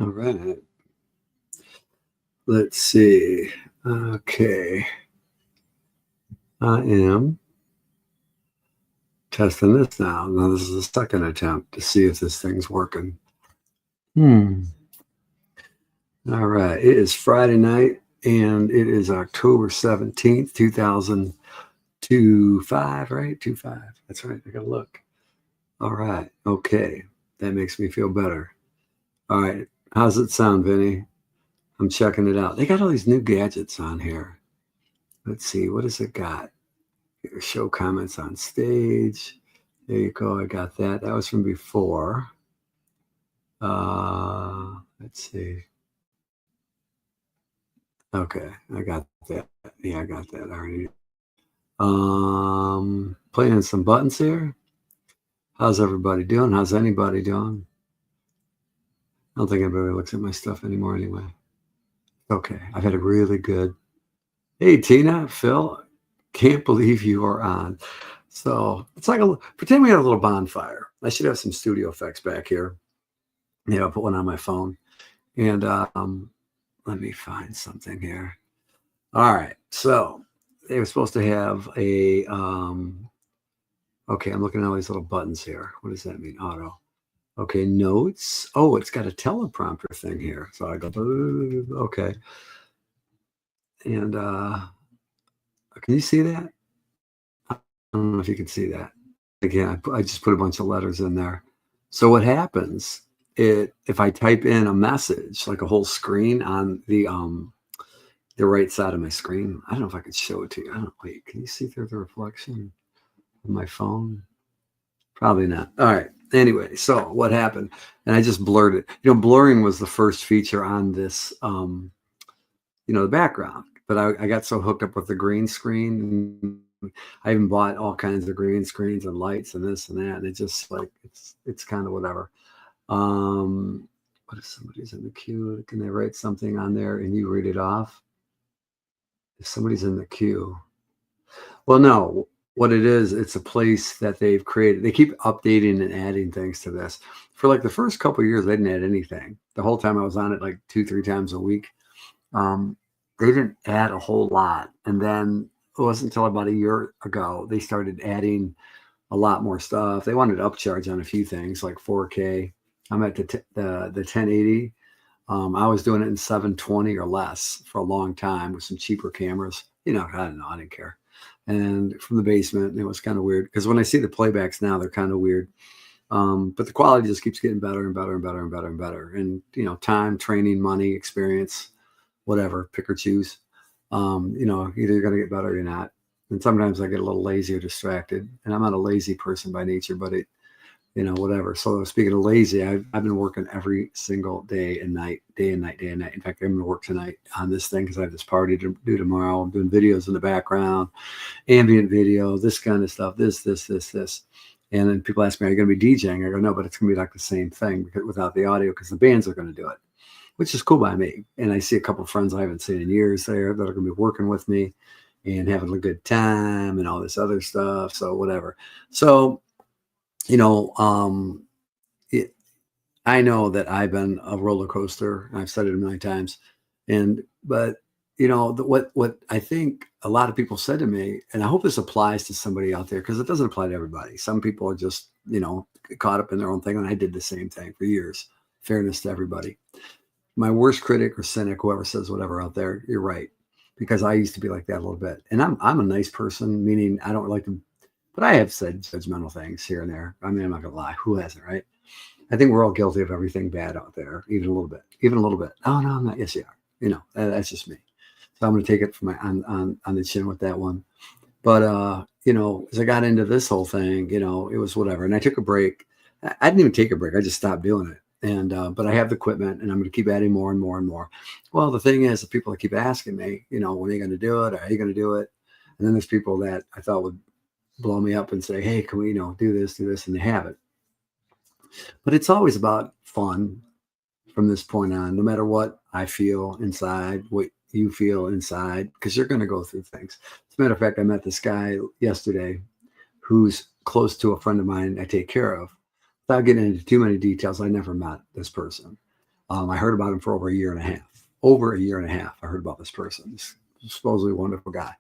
All right. Let's see. Okay. I am testing this now. Now, this is the second attempt to see if this thing's working. All right. It is Friday night and it is October 17th, 2025, right? 25. That's right. I got to look. All right. Okay. That makes me feel better. All right. How's it sound, Vinny? I'm checking it out. They got all these new gadgets on here. Let's see. What has it got? Here, show comments on stage. There you go. I got that. That was from before. Let's see. Okay, I got that. Yeah, I got that already. Playing some buttons here. How's everybody doing? How's anybody doing? I don't think anybody looks at my stuff anymore anyway. Okay, I've had a really good. Hey, Tina, Phil, can't believe you are on. So it's like pretend we had a little bonfire. I should have some studio effects back here. I'll put one on my phone. And let me find something here. All right. So they were supposed to have a okay, I'm looking at all these little buttons here. What does that mean? Auto. Okay, notes. Oh, it's got a teleprompter thing here. So I go, okay. And can you see that? I don't know if you can see that. Again, I just put a bunch of letters in there. So what happens if I type in a message, like a whole screen on the right side of my screen? I don't know if I could show it to you. I don't. Wait, can you see through the reflection of my phone? Probably not. All right. Anyway, so what happened? And I just blurred it. Blurring was the first feature on this, the background. But I got so hooked up with the green screen. I even bought all kinds of green screens and lights and this and that. And it just like, it's kind of whatever. What if somebody's in the queue? Can they write something on there and you read it off? If somebody's in the queue. Well, no. What it is, it's a place that they've created. They keep updating and adding things to this. For like the first couple of years, they didn't add anything. The whole time I was on it, like 2-3 times a week, they didn't add a whole lot. And then it wasn't until about a year ago they started adding a lot more stuff. They wanted to upcharge on a few things like 4K. I'm at the 1080. I was doing it in 720 or less for a long time with some cheaper cameras. I don't know. I didn't care. And from the basement, it was kind of weird because when I see the playbacks now, they're kind of weird. But the quality just keeps getting better and better and better and better and better. And, time, training, money, experience, whatever, pick or choose. Either you're going to get better or you're not. And sometimes I get a little lazy or distracted. And I'm not a lazy person by nature, but whatever. So speaking of lazy, I've been working every single day and night. In fact, I'm going to work tonight on this thing because I have this party to do tomorrow. I'm doing videos in the background, ambient video, this kind of stuff, this. And then people ask me, are you going to be DJing? I go, no, but it's going to be like the same thing without the audio because the bands are going to do it, which is cool by me. And I see a couple of friends I haven't seen in years there that are going to be working with me and having a good time and all this other stuff. So whatever. So, I know that I've been a roller coaster. I've said it a million times. But what I think a lot of people said to me, and I hope this applies to somebody out there because it doesn't apply to everybody. Some people are just, caught up in their own thing. And I did the same thing for years. Fairness to everybody. My worst critic or cynic, whoever says whatever out there, you're right. Because I used to be like that a little bit. And I'm a nice person, meaning I don't like to, but I have said judgmental things here and there. I mean, I'm not going to lie. Who hasn't, right? I think we're all guilty of everything bad out there, even a little bit. Oh, no, I'm not. Yes, you are. That's just me. So I'm going to take it from on the chin with that one. But, as I got into this whole thing, it was whatever. And I took a break. I didn't even take a break. I just stopped doing it. And, but I have the equipment and I'm going to keep adding more and more and more. Well, the thing is, the people that keep asking me, when are you going to do it? Or are you going to do it? And then there's people that I thought would blow me up and say, hey, can we, do this, and they have it. But it's always about fun from this point on, no matter what I feel inside, what you feel inside, because you're going to go through things. As a matter of fact, I met this guy yesterday who's close to a friend of mine I take care of. Without getting into too many details, I never met this person. I heard about him for over a year and a half. Over a year and a half, I heard about this person. This supposedly wonderful guy,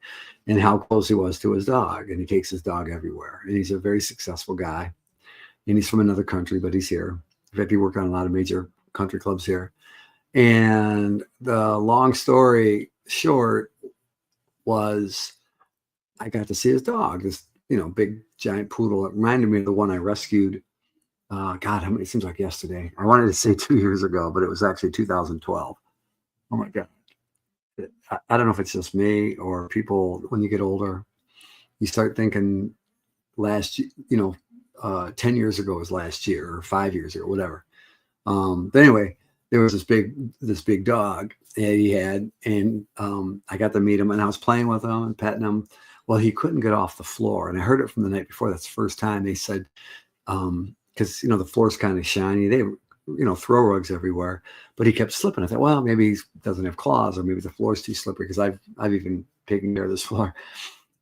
and how close he was to his dog. And he takes his dog everywhere. And he's a very successful guy. And he's from another country, but he's here. In fact, he worked on a lot of major country clubs here. And the long story short was I got to see his dog, this, big giant poodle. It reminded me of the one I rescued. God, how many? It seems like yesterday. I wanted to say 2 years ago, but it was actually 2012. Oh my God. I don't know if it's just me or people, when you get older, you start thinking last, 10 years ago was last year or 5 years ago, whatever. But anyway, there was this big dog that he had, and I got to meet him, and I was playing with him and petting him. Well, he couldn't get off the floor, and I heard it from the night before. That's the first time they said, because the floor's kind of shiny. They have, throw rugs everywhere, but he kept slipping. I thought, well, maybe he doesn't have claws, or maybe the floor's too slippery. Because I've even taken care of this floor,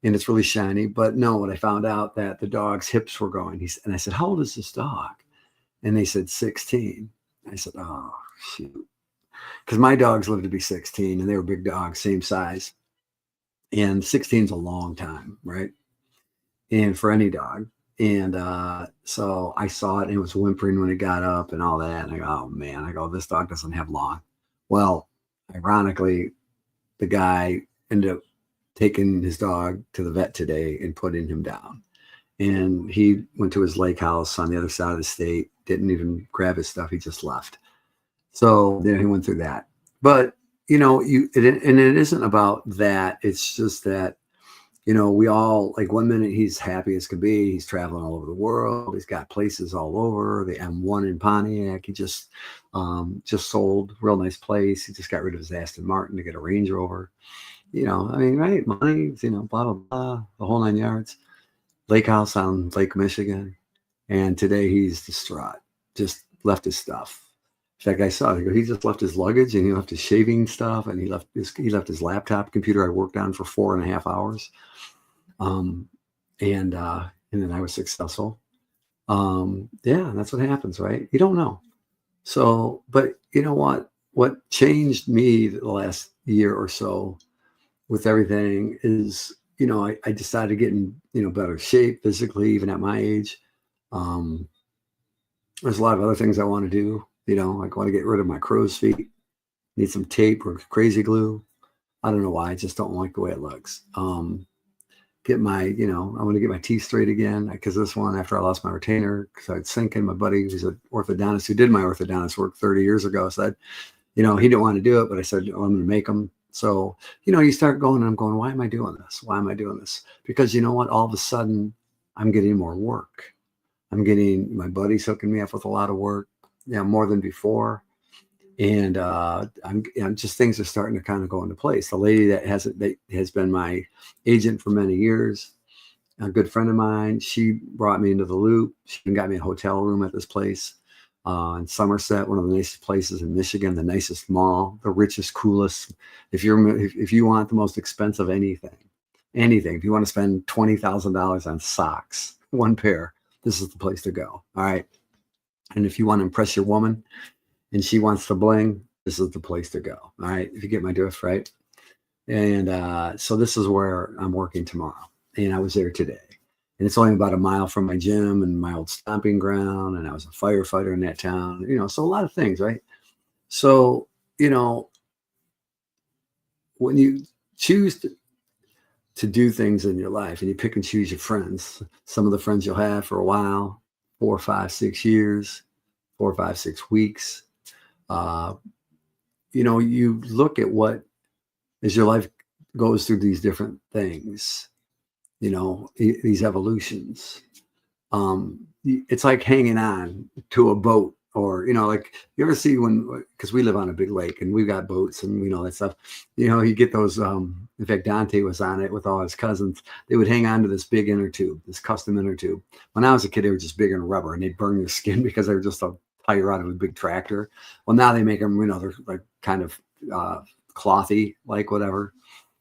and it's really shiny. But no, when I found out that the dog's hips were going, and I said, how old is this dog? And they said 16. I said, oh shoot, because my dogs lived to be 16, and they were big dogs, same size, and 16 is a long time, right? And for any dog. And so I saw it, and it was whimpering when it got up and all that. And I go, oh man, this dog doesn't have long. Well, ironically, the guy ended up taking his dog to the vet today and putting him down. And he went to his lake house on the other side of the state, didn't even grab his stuff. He just left. So he went through that. But, it isn't about that. It's just that, we all, like, one minute he's happy as could be. He's traveling all over the world. He's got places all over. The M1 in Pontiac. He just sold, real nice place. He just got rid of his Aston Martin to get a Range Rover. Right? Money, blah, blah, blah, the whole 9 yards. Lake house on Lake Michigan. And today he's distraught. Just left his stuff. In fact, I saw it. He just left his luggage, and he left his shaving stuff, and he left his laptop computer I worked on for 4.5 hours. And then I was successful. Yeah, that's what happens, right? You don't know. So, but you know what? What changed me the last year or so with everything is, I decided to get in, better shape physically, even at my age. There's a lot of other things I want to do. Like, I want to get rid of my crow's feet. Need some tape or crazy glue. I don't know why. I just don't like the way it looks. I want to get my teeth straight again, because this one, after I lost my retainer, because I'd sinking, my buddy, who's an orthodontist who did my orthodontist work 30 years ago, said, he didn't want to do it, but I said, oh, I'm going to make them. So, you start going, and I'm going, why am I doing this? Why am I doing this? Because you know what? All of a sudden, I'm getting more work. My buddy's hooking me up with a lot of work, more than before. And I'm just, things are starting to kind of go into place. The lady that has been my agent for many years, a good friend of mine, she brought me into the loop. She even got me a hotel room at this place in Somerset, one of the nicest places in Michigan, the nicest mall, the richest, coolest. If you want the most expensive anything, if you want to spend $20,000 on socks, one pair, this is the place to go. All right. And if you want to impress your woman and she wants to bling, this is the place to go. All right. If you get my drift, right? And so this is where I'm working tomorrow. And I was there today. And it's only about a mile from my gym and my old stomping ground. And I was a firefighter in that town, so a lot of things, right? So, when you choose to do things in your life, and you pick and choose your friends, some of the friends you'll have for a while, 4, 5, 6 years, 4, 5, 6 weeks, you look at what, as your life goes through these different things, these evolutions, it's like hanging on to a boat, or, like, you ever see because we live on a big lake and we've got boats and that stuff, you get those, in fact, Dante was on it with all his cousins. They would hang on to this big inner tube, this custom inner tube. When I was a kid, they were just big and rubber, and they'd burn your skin because they were just a tire out of a big tractor. Well, now they make them, they're like kind of clothy, like whatever.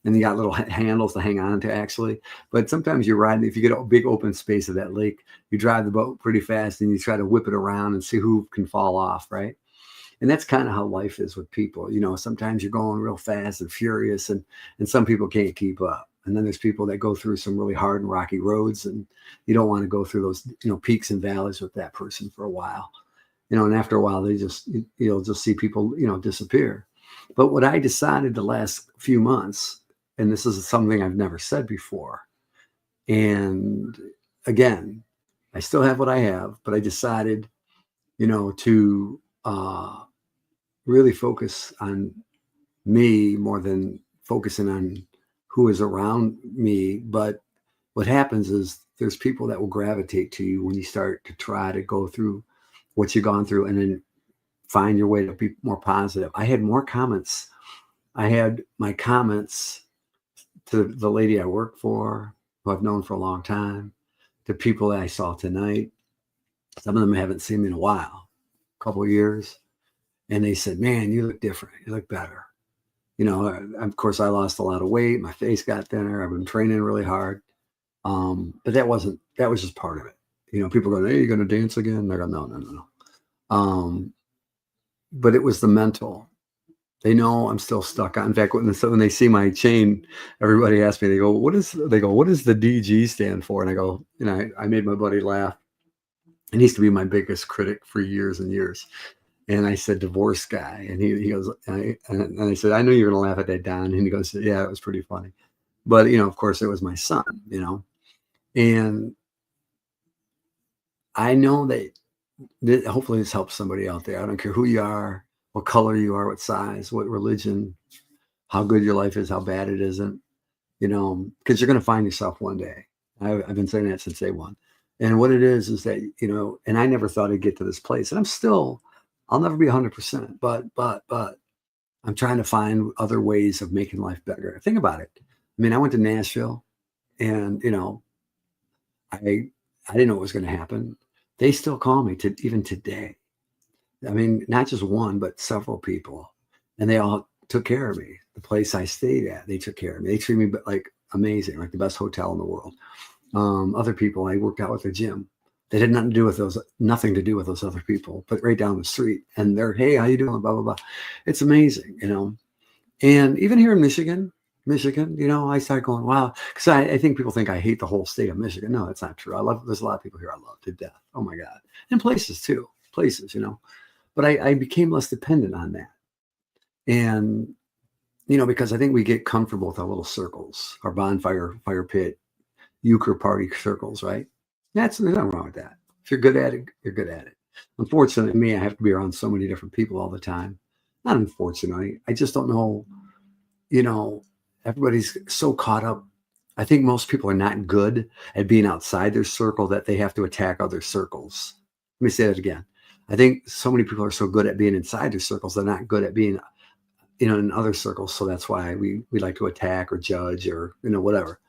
And you got little handles to hang on to, actually. But sometimes you're riding, if you get a big open space of that lake, you drive the boat pretty fast and you try to whip it around and see who can fall off, right? And that's kind of how life is with people. Sometimes you're going real fast and furious, and some people can't keep up. And then there's people that go through some really hard and rocky roads, and you don't want to go through those, peaks and valleys with that person for a while. And after a while, you'll just see people, disappear. But what I decided the last few months, and this is something I've never said before, and again, I still have what I have, but I decided, to really focus on me more than focusing on who is around me. But what happens is there's people that will gravitate to you when you start to try to go through what you've gone through and then find your way to be more positive. I had more comments. I had my comments to the lady I work for, who I've known for a long time, to people that I saw tonight. Some of them haven't seen me in a while, a couple of years. And they said, man, you look different. You look better. Of course, I lost a lot of weight. My face got thinner. I've been training really hard. But that was just part of it. People going, hey, you're going to dance again? They're going, no, no, no, no. But it was the mental. They know I'm still stuck on. In fact, when they see my chain, everybody asks me, they go, what does the DG stand for? And I go, I made my buddy laugh. And he used to be my biggest critic for years and years. And I said, divorce guy. And he goes, and I said, I know you're going to laugh at that, Don. And he goes, yeah, it was pretty funny. But, of course, it was my son, and I know that hopefully this helps somebody out there. I don't care who you are, what color you are, what size, what religion, how good your life is, how bad it isn't, because you're going to find yourself one day. I've been saying that since day one. And what it is that, and I never thought I'd get to this place. And I'll never be 100%, but I'm trying to find other ways of making life better. Think about it. I mean, I went to Nashville and, I didn't know what was going to happen. They still call me even today. I mean, not just one, but several people. And they all took care of me. The place I stayed at, they took care of me. They treated me like amazing, like the best hotel in the world. Other people, I worked out with the gym. They had nothing to do with those other people, but right down the street. And they're, hey, how you doing? Blah, blah, blah. It's amazing, And even here in Michigan, I started going, wow. Because I think people think I hate the whole state of Michigan. No, that's not true. There's a lot of people here I love to death. Oh my God. And places too. But I became less dependent on that. And, because I think we get comfortable with our little circles, our bonfire, fire pit, euchre party circles, right? There's nothing wrong with that. If you're good at it, you're good at it. Unfortunately, me, I have to be around so many different people all the time. Not unfortunately. I just don't know, everybody's so caught up. I think most people are not good at being outside their circle that they have to attack other circles. Let me say that again. I think so many people are so good at being inside their circles, they're not good at being, in other circles. So that's why we like to attack or judge or, whatever.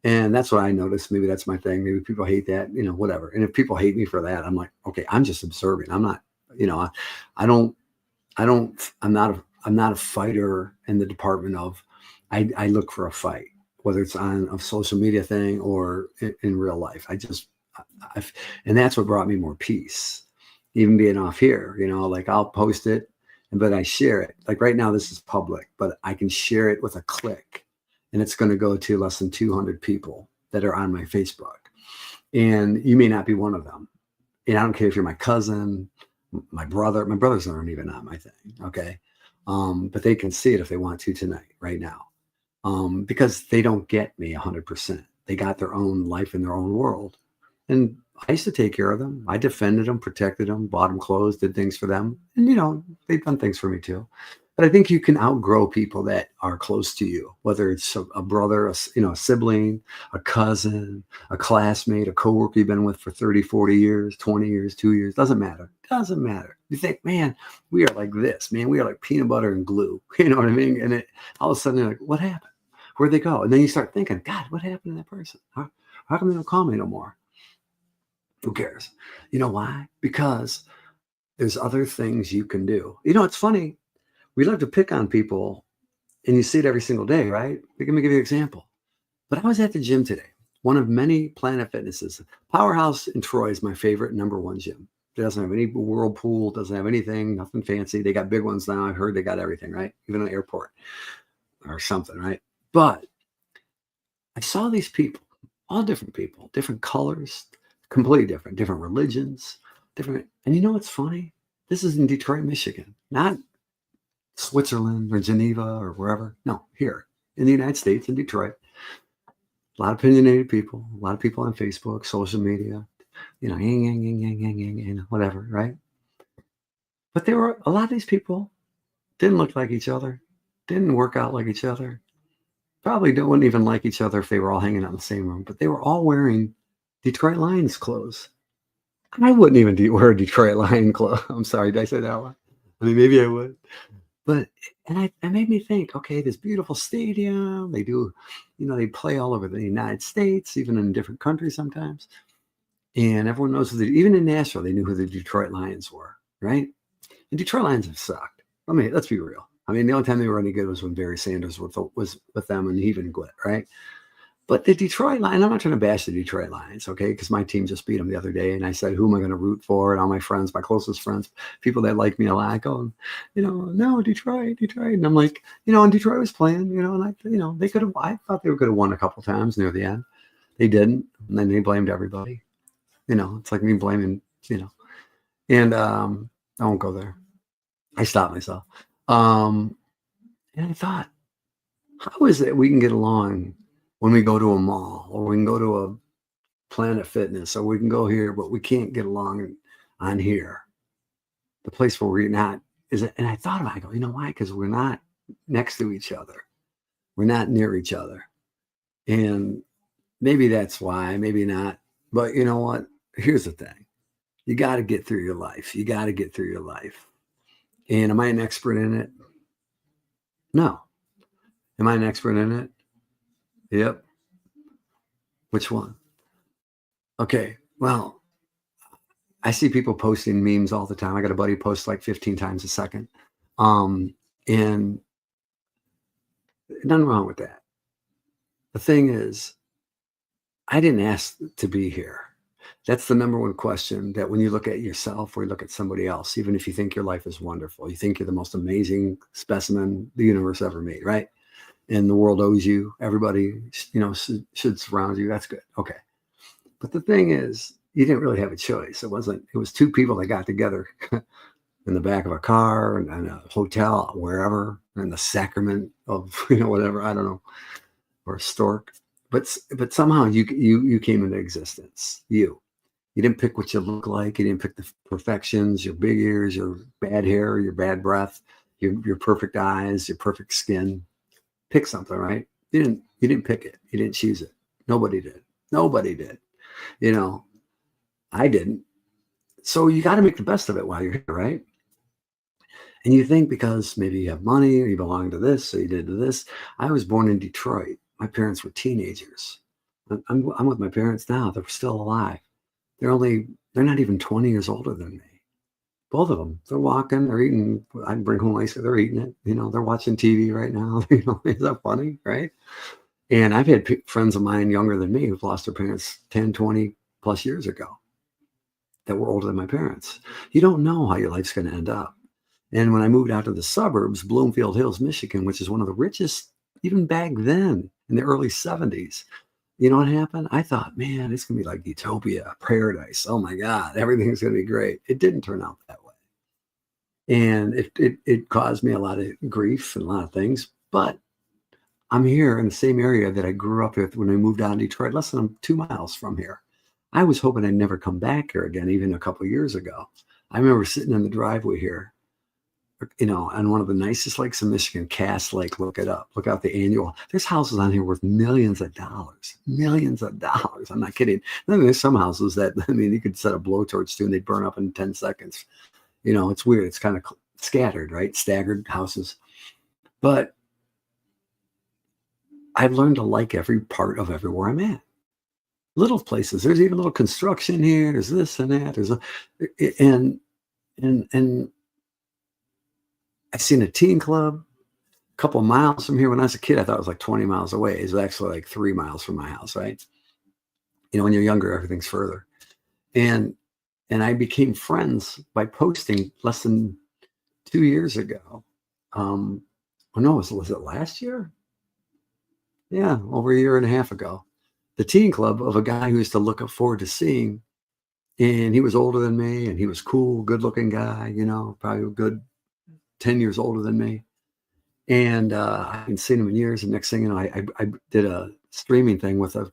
And that's what I noticed. Maybe that's my thing. Maybe people hate that, whatever. And if people hate me for that, I'm like, okay, I'm just observing. I'm not, I'm not a fighter in the department of, I look for a fight, whether it's on a social media thing or in real life. And that's what brought me more peace, even being off here, like I'll post it, but I share it. Like right now, this is public, but I can share it with a click. And it's going to go to less than 200 people that are on my Facebook. And you may not be one of them. And I don't care if you're my cousin, my brother. My brothers aren't even on my thing, okay? But they can see it if they want to tonight, right now. Because they don't get me 100%. They got their own life in their own world. And I used to take care of them. I defended them, protected them, bought them clothes, did things for them. And, they've done things for me too. But I think you can outgrow people that are close to you, whether it's a brother, a sibling, a cousin, a classmate, a coworker you've been with for 30, 40 years, 20 years, 2 years. Doesn't matter. Doesn't matter. You think, man, we are like this, man. We are like peanut butter and glue. You know what I mean? And all of a sudden, you're like, what happened? Where'd they go? And then you start thinking, God, what happened to that person? How come they don't call me no more? Who cares? You know why? Because there's other things you can do. It's funny. We love to pick on people, and you see it every single day, right? Let me give you an example. But I was at the gym today, one of many Planet Fitnesses. Powerhouse in Troy is my favorite #1 gym. It doesn't have any whirlpool, doesn't have anything, nothing fancy. They got big ones now. I heard they got everything, right? Even an airport or something, right? But I saw these people, different colors, completely different religions, different. And you know what's funny? This is in Detroit, Michigan, not Switzerland or Geneva or wherever. No, here in the United States, in Detroit. A lot of opinionated people, a lot of people on Facebook, social media, yang, yang, yang, yang, yang, yang, whatever, right? But there were a lot of these people didn't look like each other, didn't work out like each other, probably wouldn't even like each other if they were all hanging out in the same room, but they were all wearing Detroit Lions clothes. I wouldn't even wear a Detroit Lion clothes. I'm sorry, did I say that one? I mean, maybe I would. But, and it made me think, okay, this beautiful stadium, they do, they play all over the United States, even in different countries sometimes. And everyone knows even in Nashville, they knew who the Detroit Lions were, right? And Detroit Lions have sucked. Let's be real. I mean, the only time they were any good was when Barry Sanders was with them and he even quit, right? But the Detroit Lions, I'm not trying to bash the Detroit Lions, okay? Because my team just beat them the other day, and I said, who am I going to root for? And all my friends, my closest friends, people that like me a lot, go, no, Detroit. And I'm like, and Detroit was playing, and they could have, I thought they could have won a couple times near the end. They didn't, and then they blamed everybody. It's like me blaming, and I won't go there. I stopped myself. And I thought, how is it we can get along when we go to a mall or we can go to a Planet Fitness or we can go here, but we can't get along on here, the place where we're not, is it? And I thought about it, I go, you know why? Because we're not next to each other. We're not near each other. And maybe that's why, maybe not. But you know what? Here's the thing. You got to get through your life. You got to get through your life. And am I an expert in it? No. Am I an expert in it? Yep. Which one? Okay. Well, I see people posting memes all the time. I got a buddy post like 15 times a second. And nothing wrong with that. The thing is, I didn't ask to be here. That's the number one question that when you look at yourself or you look at somebody else, even if you think your life is wonderful, you think you're the most amazing specimen the universe ever made, right? And the world owes you, everybody, should surround you. That's good. Okay. But the thing is, you didn't really have a choice. It was two people that got together in the back of a car and a hotel, wherever, in the sacrament of, whatever, I don't know, or a stork. But somehow you came into existence. You didn't pick what you look like. You didn't pick the perfections, your big ears, your bad hair, your bad breath, your perfect eyes, your perfect skin. Pick something, right? You didn't pick it. You didn't choose it. Nobody did. Nobody did. I didn't. So you got to make the best of it while you're here, right? And you think because maybe you have money or you belong to this or you did to this. I was born in Detroit. My parents were teenagers. I'm with my parents now. They're still alive. They're not even 20 years older than me. Both of them. They're walking, they're eating. I bring home ice, they're eating it. They're watching TV right now. Is that funny, right? And I've had friends of mine younger than me who've lost their parents 10, 20 plus years ago that were older than my parents. You don't know how your life's going to end up. And when I moved out to the suburbs, Bloomfield Hills, Michigan, which is one of the richest, even back then in the early 70s, you know what happened? I thought, man, it's going to be like utopia, paradise. Oh my God, everything's going to be great. It didn't turn out that way. And it caused me a lot of grief and a lot of things. But I'm here in the same area that I grew up with when I moved out to Detroit, less than 2 miles from here. I was hoping I'd never come back here again, even a couple of years ago. I remember sitting in the driveway here, on one of the nicest lakes in Michigan, Cass Lake. Look it up. Look out the annual. There's houses on here worth millions of dollars. Millions of dollars. I'm not kidding. Then there's some houses that, you could set a blowtorch to and they burn up in 10 seconds. It's weird. It's kind of scattered, right? Staggered houses. But I've learned to like every part of everywhere I'm at. Little places. There's even little construction here. There's this and that. And I've seen a teen club a couple of miles from here. When I was a kid, I thought it was like 20 miles away. It's actually like 3 miles from my house, right? When you're younger, everything's further. And And I became friends by posting less than 2 years ago. Um, oh no, was it last year? Yeah, over a year and a half ago. The teen club of a guy who used to look forward to seeing, and he was older than me, and he was cool, good-looking guy, probably a good 10 years older than me. And I hadn't seen him in years. And next thing you know, I did a streaming thing with a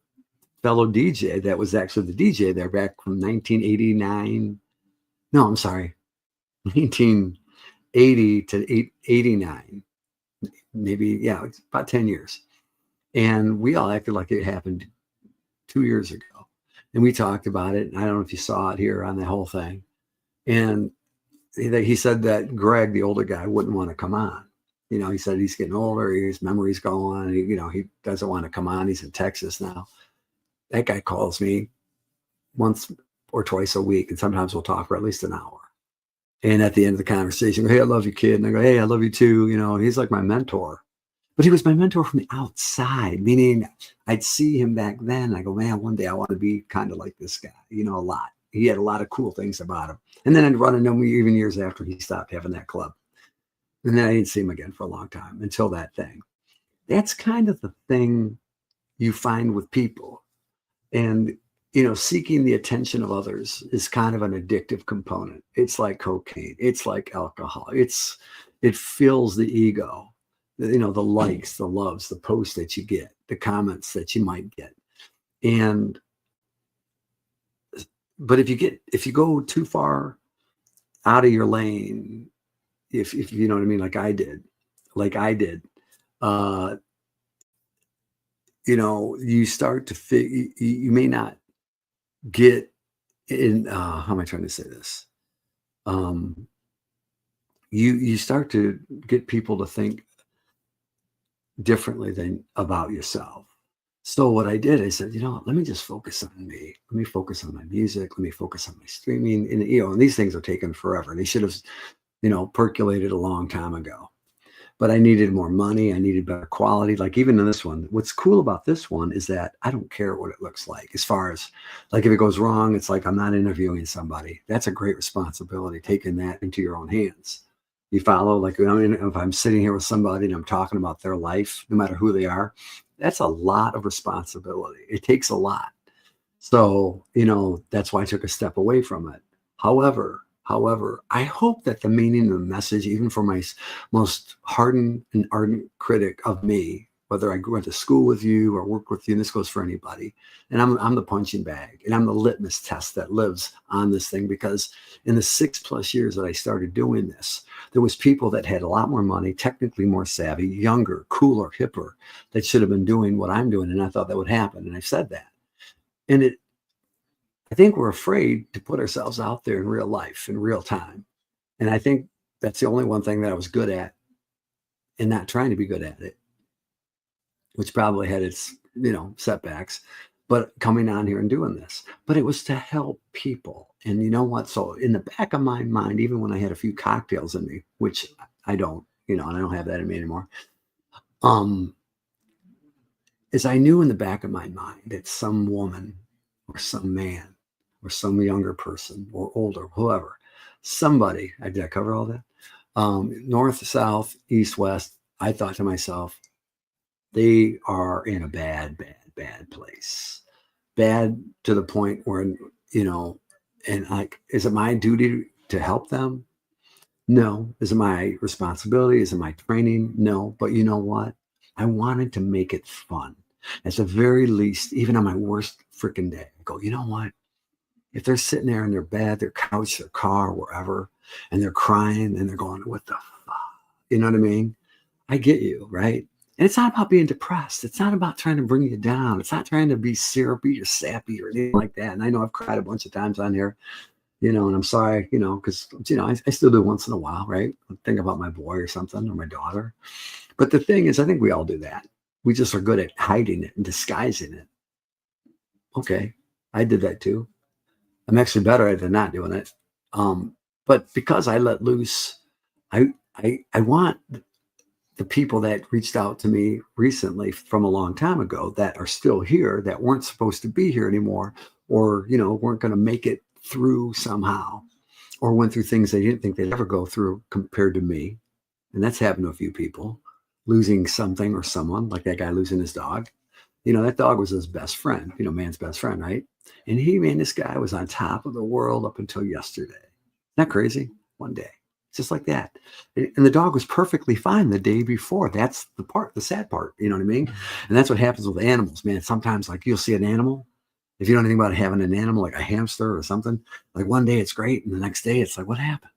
fellow DJ that was actually the DJ there back from 1989. No, I'm sorry, 1980 to 89, maybe. Yeah, it's about 10 years. And we all acted like it happened 2 years ago. And we talked about it. And I don't know if you saw it here on the whole thing. And he said that Greg, the older guy, wouldn't want to come on. He said he's getting older, his memory's going, he doesn't want to come on. He's in Texas now. That guy calls me once or twice a week, and sometimes we'll talk for at least an hour. And at the end of the conversation, I go, hey, I love you, kid. And I go, hey, I love you too. And he's like my mentor. But he was my mentor from the outside, meaning I'd see him back then. I go, man, one day I want to be kind of like this guy, a lot. He had a lot of cool things about him. And then I'd run into him even years after he stopped having that club. And then I didn't see him again for a long time until that thing. That's kind of the thing you find with people. And, seeking the attention of others is kind of an addictive component. It's like cocaine. It's like alcohol. It fills the ego, the likes, the loves, the posts that you get, the comments that you might get. But if you go too far out of your lane, if you know what I mean, like I did, you start to you may not get in, how am I trying to say this? You start to get people to think differently than about yourself. So what I did, I said, let me just focus on me. Let me focus on my music. Let me focus on my streaming. And these things are taking forever. They should have, percolated a long time ago. But I needed more money. I needed better quality. Like even in this one, what's cool about this one is that I don't care what it looks like. As far as like if it goes wrong, it's like I'm not interviewing somebody. That's a great responsibility, taking that into your own hands. You follow? Like if I'm sitting here with somebody and I'm talking about their life, no matter who they are, that's a lot of responsibility. It takes a lot. So, that's why I took a step away from it. However, I hope that the meaning of the message, even for my most hardened and ardent critic of me, whether I went to school with you or worked with you, and this goes for anybody, and I'm the punching bag, and I'm the litmus test that lives on this thing, because in the 6+ years that I started doing this, there was people that had a lot more money, technically more savvy, younger, cooler, hipper, that should have been doing what I'm doing, and I thought that would happen, and I've said that. And I think we're afraid to put ourselves out there in real life, in real time. And I think that's the only one thing that I was good at, and not trying to be good at it, which probably had its, setbacks, but coming on here and doing this. But it was to help people. And you know what? So in the back of my mind, even when I had a few cocktails in me, which I don't, and I don't have that in me anymore, is I knew in the back of my mind that some woman or some man or some younger person or older, whoever, somebody, did I cover all that? North, south, east, west, I thought to myself, they are in a bad, bad, bad place. Bad to the point where, and like, is it my duty to help them? No. Is it my responsibility? Is it my training? No. But you know what? I wanted to make it fun. At the very least, even on my worst freaking day, I go, you know what? If they're sitting there in their bed, their couch, their car, wherever, and they're crying and they're going, what the fuck? You know what I mean? I get you, right? And it's not about being depressed. It's not about trying to bring you down. It's not trying to be syrupy or sappy or anything like that. And I know I've cried a bunch of times on here, and I'm sorry, because, I still do once in a while, right? Think about my boy or something, or my daughter. But the thing is, I think we all do that. We just are good at hiding it and disguising it. Okay, I did that too. I'm actually better at it than not doing it. But because I let loose, I want the people that reached out to me recently from a long time ago that are still here, that weren't supposed to be here anymore, or weren't going to make it through somehow, or went through things they didn't think they'd ever go through compared to me. And that's happened to a few people, losing something or someone, like that guy losing his dog. That dog was his best friend, man's best friend, right? And man, this guy was on top of the world up until yesterday. Isn't that crazy? One day, just like that. And the dog was perfectly fine the day before. That's the sad part. You know what I mean? And that's what happens with animals, man. Sometimes, like, you'll see an animal. If you know anything about having an animal, like a hamster or something, like one day it's great, and the next day it's like, what happened?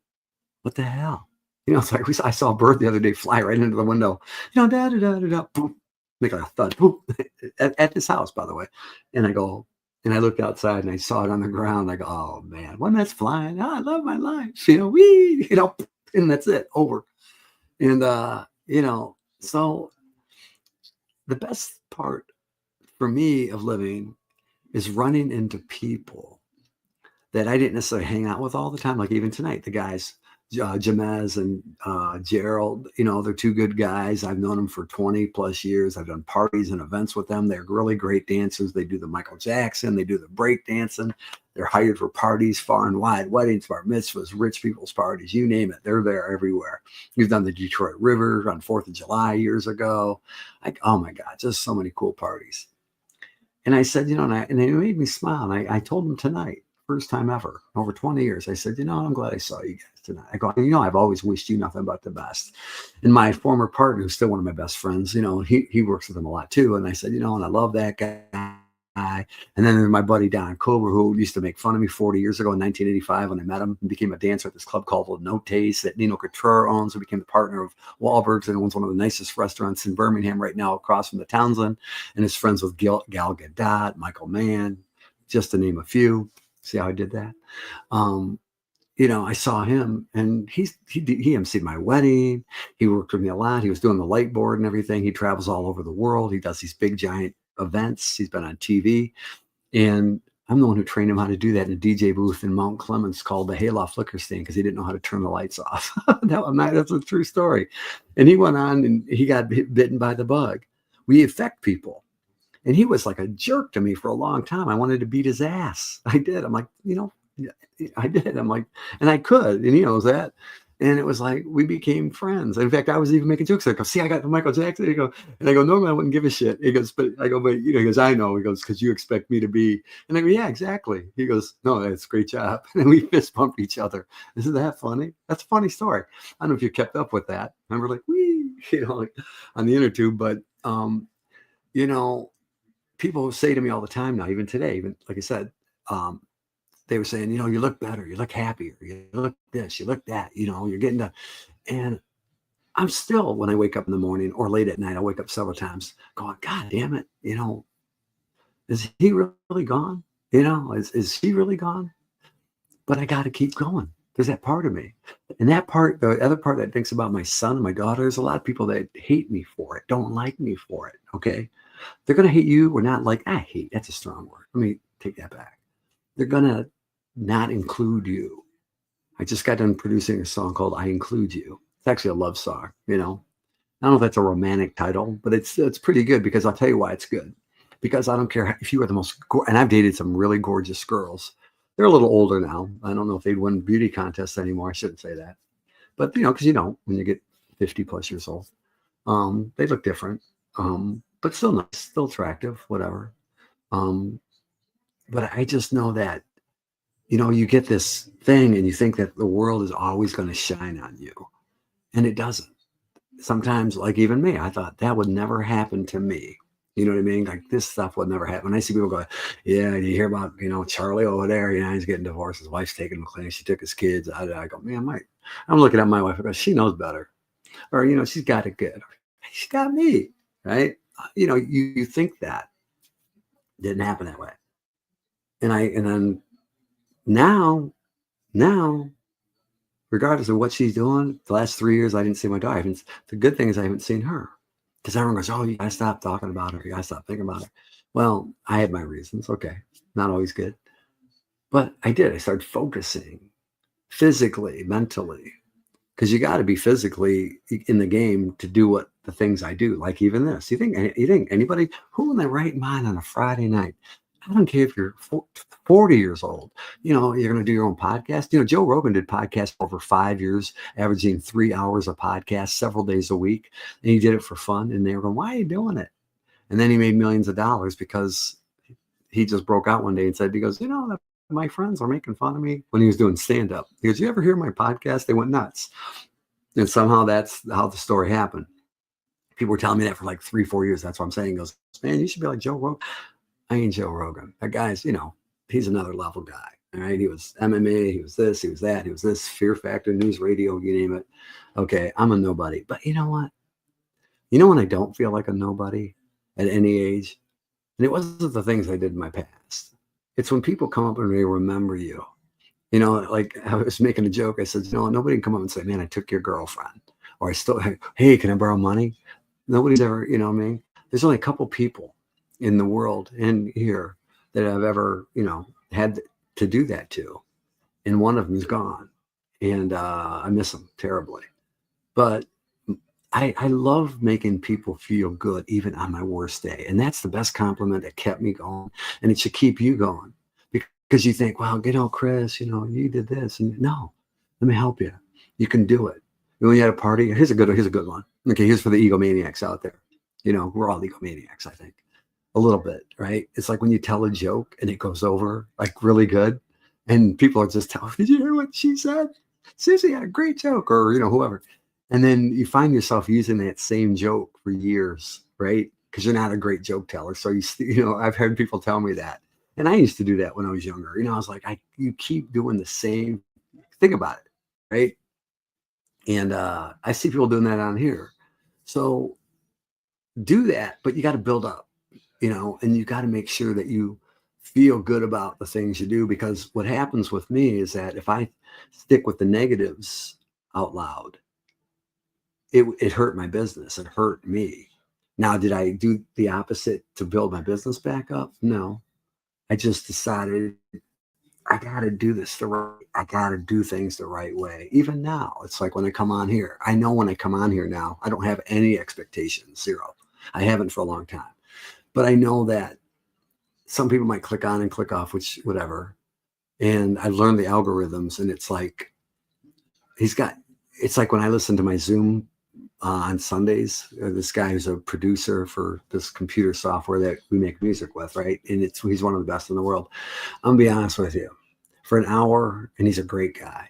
What the hell? It's like I saw a bird the other day fly right into the window. Da da da da da, boom, make like a thud, boom, at this house, by the way. And I looked outside and I saw it on the ground. I go, oh man, one that's flying. Oh, I love my life. Wee, and that's it, over. And so the best part for me of living is running into people that I didn't necessarily hang out with all the time. Like even tonight, the guys, Jamez and Gerald, they're two good guys. I've known them for 20 plus years. I've done parties and events with them. They're really great dancers. They do the Michael Jackson. They do the break dancing. They're hired for parties far and wide, weddings, bar mitzvahs, rich people's parties, you name it. They're there everywhere. We've done the Detroit River on 4th of July years ago. Oh my God, just so many cool parties. And I said, and it made me smile. And I told them tonight, first time ever, over 20 years, I said, I'm glad I saw you guys tonight. I go, I've always wished you nothing but the best. And my former partner, who's still one of my best friends, he works with them a lot too. And I said, and I love that guy. And then there's my buddy Don Cobra, who used to make fun of me 40 years ago in 1985 when I met him and became a dancer at this club called No Taste that Nino Couture owns, who became the partner of Wahlberg's and owns one of the nicest restaurants in Birmingham right now across from the Townsend, and is friends with Gal Gadot, Michael Mann, just to name a few. See how I did that? I saw him, and he emceed my wedding. He worked with me a lot. He was doing the light board and everything. He travels all over the world. He does these big giant events. He's been on TV, and I'm the one who trained him how to do that in a DJ booth in Mount Clemens called the Hayloft Liquor Stand, because he didn't know how to turn the lights off. That's a true story. And he went on and he got bitten by the bug. We affect people. And he was like a jerk to me for a long time. I wanted to beat his ass. I did. I'm like, I did. I'm like, and I could, and he knows that. And it was like, we became friends. In fact, I was even making jokes. I go, see, I got the Michael Jackson. And I go, normally I wouldn't give a shit. He goes, but he goes, I know. He goes, because you expect me to be. And I go, yeah, exactly. He goes, no, that's a great job. And we fist bumped each other. Isn't that funny? That's a funny story. I don't know if you kept up with that. Remember, like, wee, like on the inner tube. But, people say to me all the time now, even today, even like I said, they were saying, you look better, you look happier, you look this, you look that, you're getting to, and I'm still, when I wake up in the morning or late at night, I wake up several times going, God damn it, is he really gone? Is he really gone? But I got to keep going. There's that part of me. And that part, the other part that thinks about my son and my daughter, there's a lot of people that hate me for it, don't like me for it. Okay. They're going to hate you or not like, hate, that's a strong word. Let me take that back. They're going to not include you. I just got done producing a song called I Include You. It's actually a love song, I don't know if that's a romantic title, but it's pretty good, because I'll tell you why it's good. Because I don't care if you are the most, and I've dated some really gorgeous girls. They're a little older now. I don't know if they'd win beauty contests anymore. I shouldn't say that. But, because when you get 50 plus years old, they look different. But still nice, still attractive, whatever. But I just know that, you get this thing and you think that the world is always going to shine on you. And it doesn't. Sometimes, like even me, I thought that would never happen to me. You know what I mean? Like this stuff would never happen. I see people go, yeah, you hear about, Charlie over there, he's getting divorced. His wife's taking him to clinic. She took his kids. I go, man, I'm looking at my wife. I go, she knows better. Or, she's got it good. She's got me, right? You think that didn't happen that way. And then now, regardless of what she's doing, the last 3 years, I didn't see my daughter. The good thing is I haven't seen her, because everyone goes, oh, you gotta stop talking about her. You gotta stop thinking about her. Well, I had my reasons. Okay. Not always good, but I did. I started focusing physically, mentally, because you got to be physically in the game to do what the things I do, like even this. You think anybody who in their right mind on a Friday night I don't care if you're 40 years old. You're going to do your own podcast. Joe Rogan did podcasts over 5 years, averaging 3 hours a podcast several days a week. And he did it for fun. And they were going, why are you doing it? And then he made millions of dollars because he just broke out one day and said, he goes, my friends are making fun of me when he was doing stand up. He goes, you ever hear my podcast? They went nuts. And somehow that's how the story happened. People were telling me that for like 3-4 years. That's what I'm saying. He goes, man, you should be like Joe Rogan. I ain't Joe Rogan. That guy's, he's another level guy. All right. He was MMA. He was this. He was that. He was this. Fear Factor, News Radio, you name it. Okay. I'm a nobody. But you know what? When I don't feel like a nobody at any age, and it wasn't the things I did in my past. It's when people come up and they remember you. Like I was making a joke. I said, nobody can come up and say, man, I took your girlfriend. Or I still, hey, can I borrow money? Nobody's ever, what I mean? There's only a couple people in the world and here that I've ever, had to do that to. And one of them is gone. And I miss him terribly. But I love making people feel good even on my worst day. And that's the best compliment that kept me going. And it should keep you going. Because you think, well, Chris, you did this. And no, let me help you. You can do it. When you had a party, here's a good one. Okay, here's for the egomaniacs out there. We're all egomaniacs, I think. A little bit, right? It's like when you tell a joke and it goes over like really good. And people are just telling, did you hear what she said? Susie had a great joke, or whoever. And then you find yourself using that same joke for years, right? Because you're not a great joke teller. So I've heard people tell me that. And I used to do that when I was younger. I was like, you keep doing the same. Think about it, right? And I see people doing that on here. So do that, but you got to build up, and you got to make sure that you feel good about the things you do. Because what happens with me is that if I stick with the negatives out loud, it hurt my business. It hurt me. Now, did I do the opposite to build my business back up? No. I just decided I got to do this I got to do things the right way. Even now, it's like when I come on here, I know when I come on here now, I don't have any expectations, zero. I haven't for a long time, but I know that some people might click on and click off, which whatever. And I've learned the algorithms, and it's like, it's like when I listen to my Zoom on Sundays, this guy who's a producer for this computer software that we make music with, right? And he's one of the best in the world. I'm gonna be honest with you, for an hour, and he's a great guy,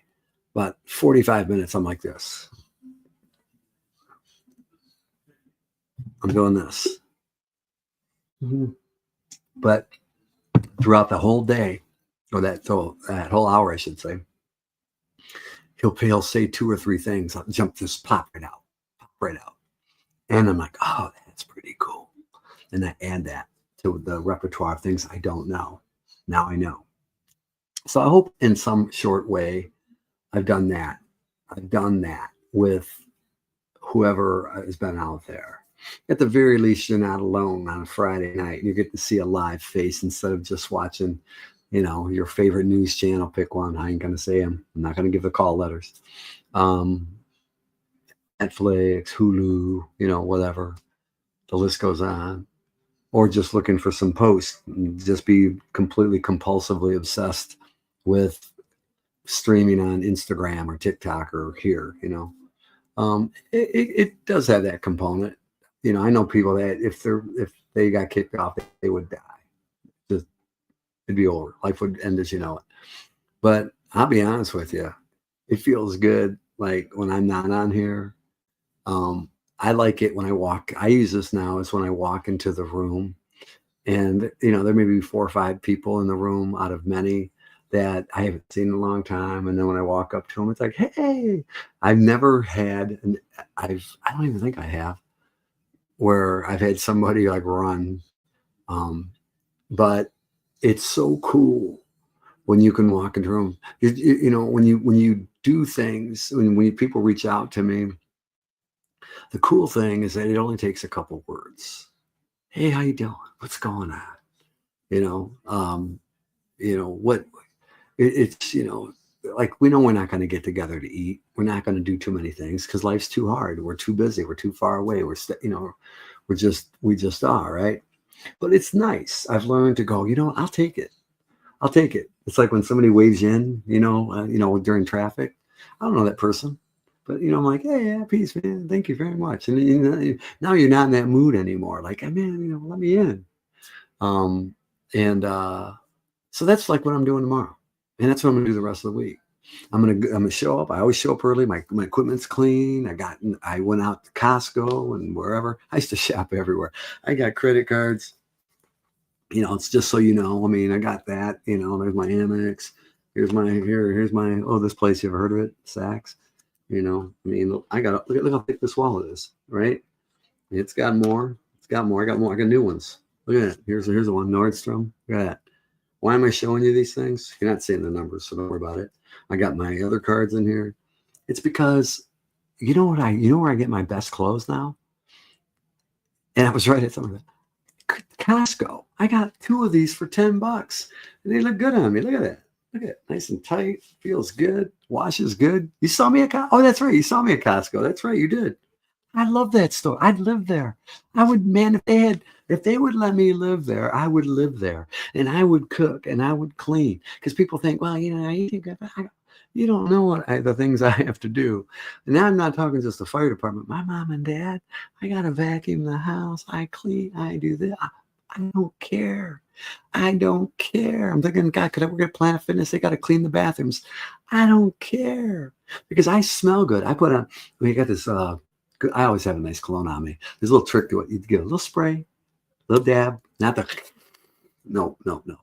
but 45 minutes, I'm like this. I'm doing this. Mm-hmm. But throughout the whole day, or that whole hour, I should say, he'll say 2 or 3 things. I'll just pop right out. And I'm like, oh, that's pretty cool. And I add that to the repertoire of things I don't know. Now I know. So I hope in some short way I've done that. I've done that with whoever has been out there. At the very least, you're not alone on a Friday night. You get to see a live face instead of just watching, your favorite news channel. Pick one. I ain't going to say them. I'm not going to give the call letters. Netflix, Hulu, whatever. The list goes on. Or just looking for some posts. Just be completely compulsively obsessed with streaming on Instagram or TikTok or here, It does have that component. I know people that if they got kicked off, they would die. Just it'd be over. Life would end as you know it. But I'll be honest with you, it feels good. Like when I'm not on here, I like it when I walk. I use this now as when I walk into the room, and there may be 4 or 5 people in the room out of many that I haven't seen in a long time. And then when I walk up to them, it's like, hey, I've never had, I don't even think I have, where I've had somebody like run. But it's so cool when you can walk into a room. When you do things, when people reach out to me, the cool thing is that it only takes a couple words. Hey, how you doing? What's going on? What it's, like we know we're not going to get together to eat. We're not going to do too many things because life's too hard. We're too busy. We're too far away. We just are, right? But it's nice. I've learned to go, I'll take it. I'll take it. It's like when somebody waves you in, during traffic. I don't know that person, but I'm like, hey, yeah, peace, man. Thank you very much. And now you're not in that mood anymore. Like, hey, man, let me in. Um, and so that's like what I'm doing tomorrow, and that's what I'm gonna do the rest of the week. I'm gonna show up. I always show up early. My equipment's clean. I went out to Costco and wherever. I used to shop everywhere. I got credit cards. It's just so you know. I mean, I got that. There's my Amex. Here's my this place. You ever heard of it? Saks. I mean, I got look how thick this wallet is, right? It's got more. It's got more. I got more. I got new ones. Look at that. Here's the one, Nordstrom. Look at that. Why am I showing you these things? You're not seeing the numbers, so don't worry about it. I got my other cards in here. It's because you know where I get my best clothes now? And I was right at some of it. Costco. I got two of these for $10. And they look good on me. Look at that. Look at it. Nice and tight. Feels good. Washes good. You saw me at Costco? Oh, that's right. You saw me at Costco. That's right. You did. I love that store. I'd live there. I would, man, if they would let me live there, I would live there, and I would cook and I would clean. Because people think, well, you don't know the things I have to do. And now I'm not talking just the fire department. My mom and dad, I got to vacuum the house. I clean. I do this. I don't care. I don't care. I'm thinking, God, could I work at Planet Fitness? They got to clean the bathrooms. I don't care because I smell good. We got this. I always have a nice cologne on me. There's a little trick to it. You get a little spray, a little dab, not the, no, no, no.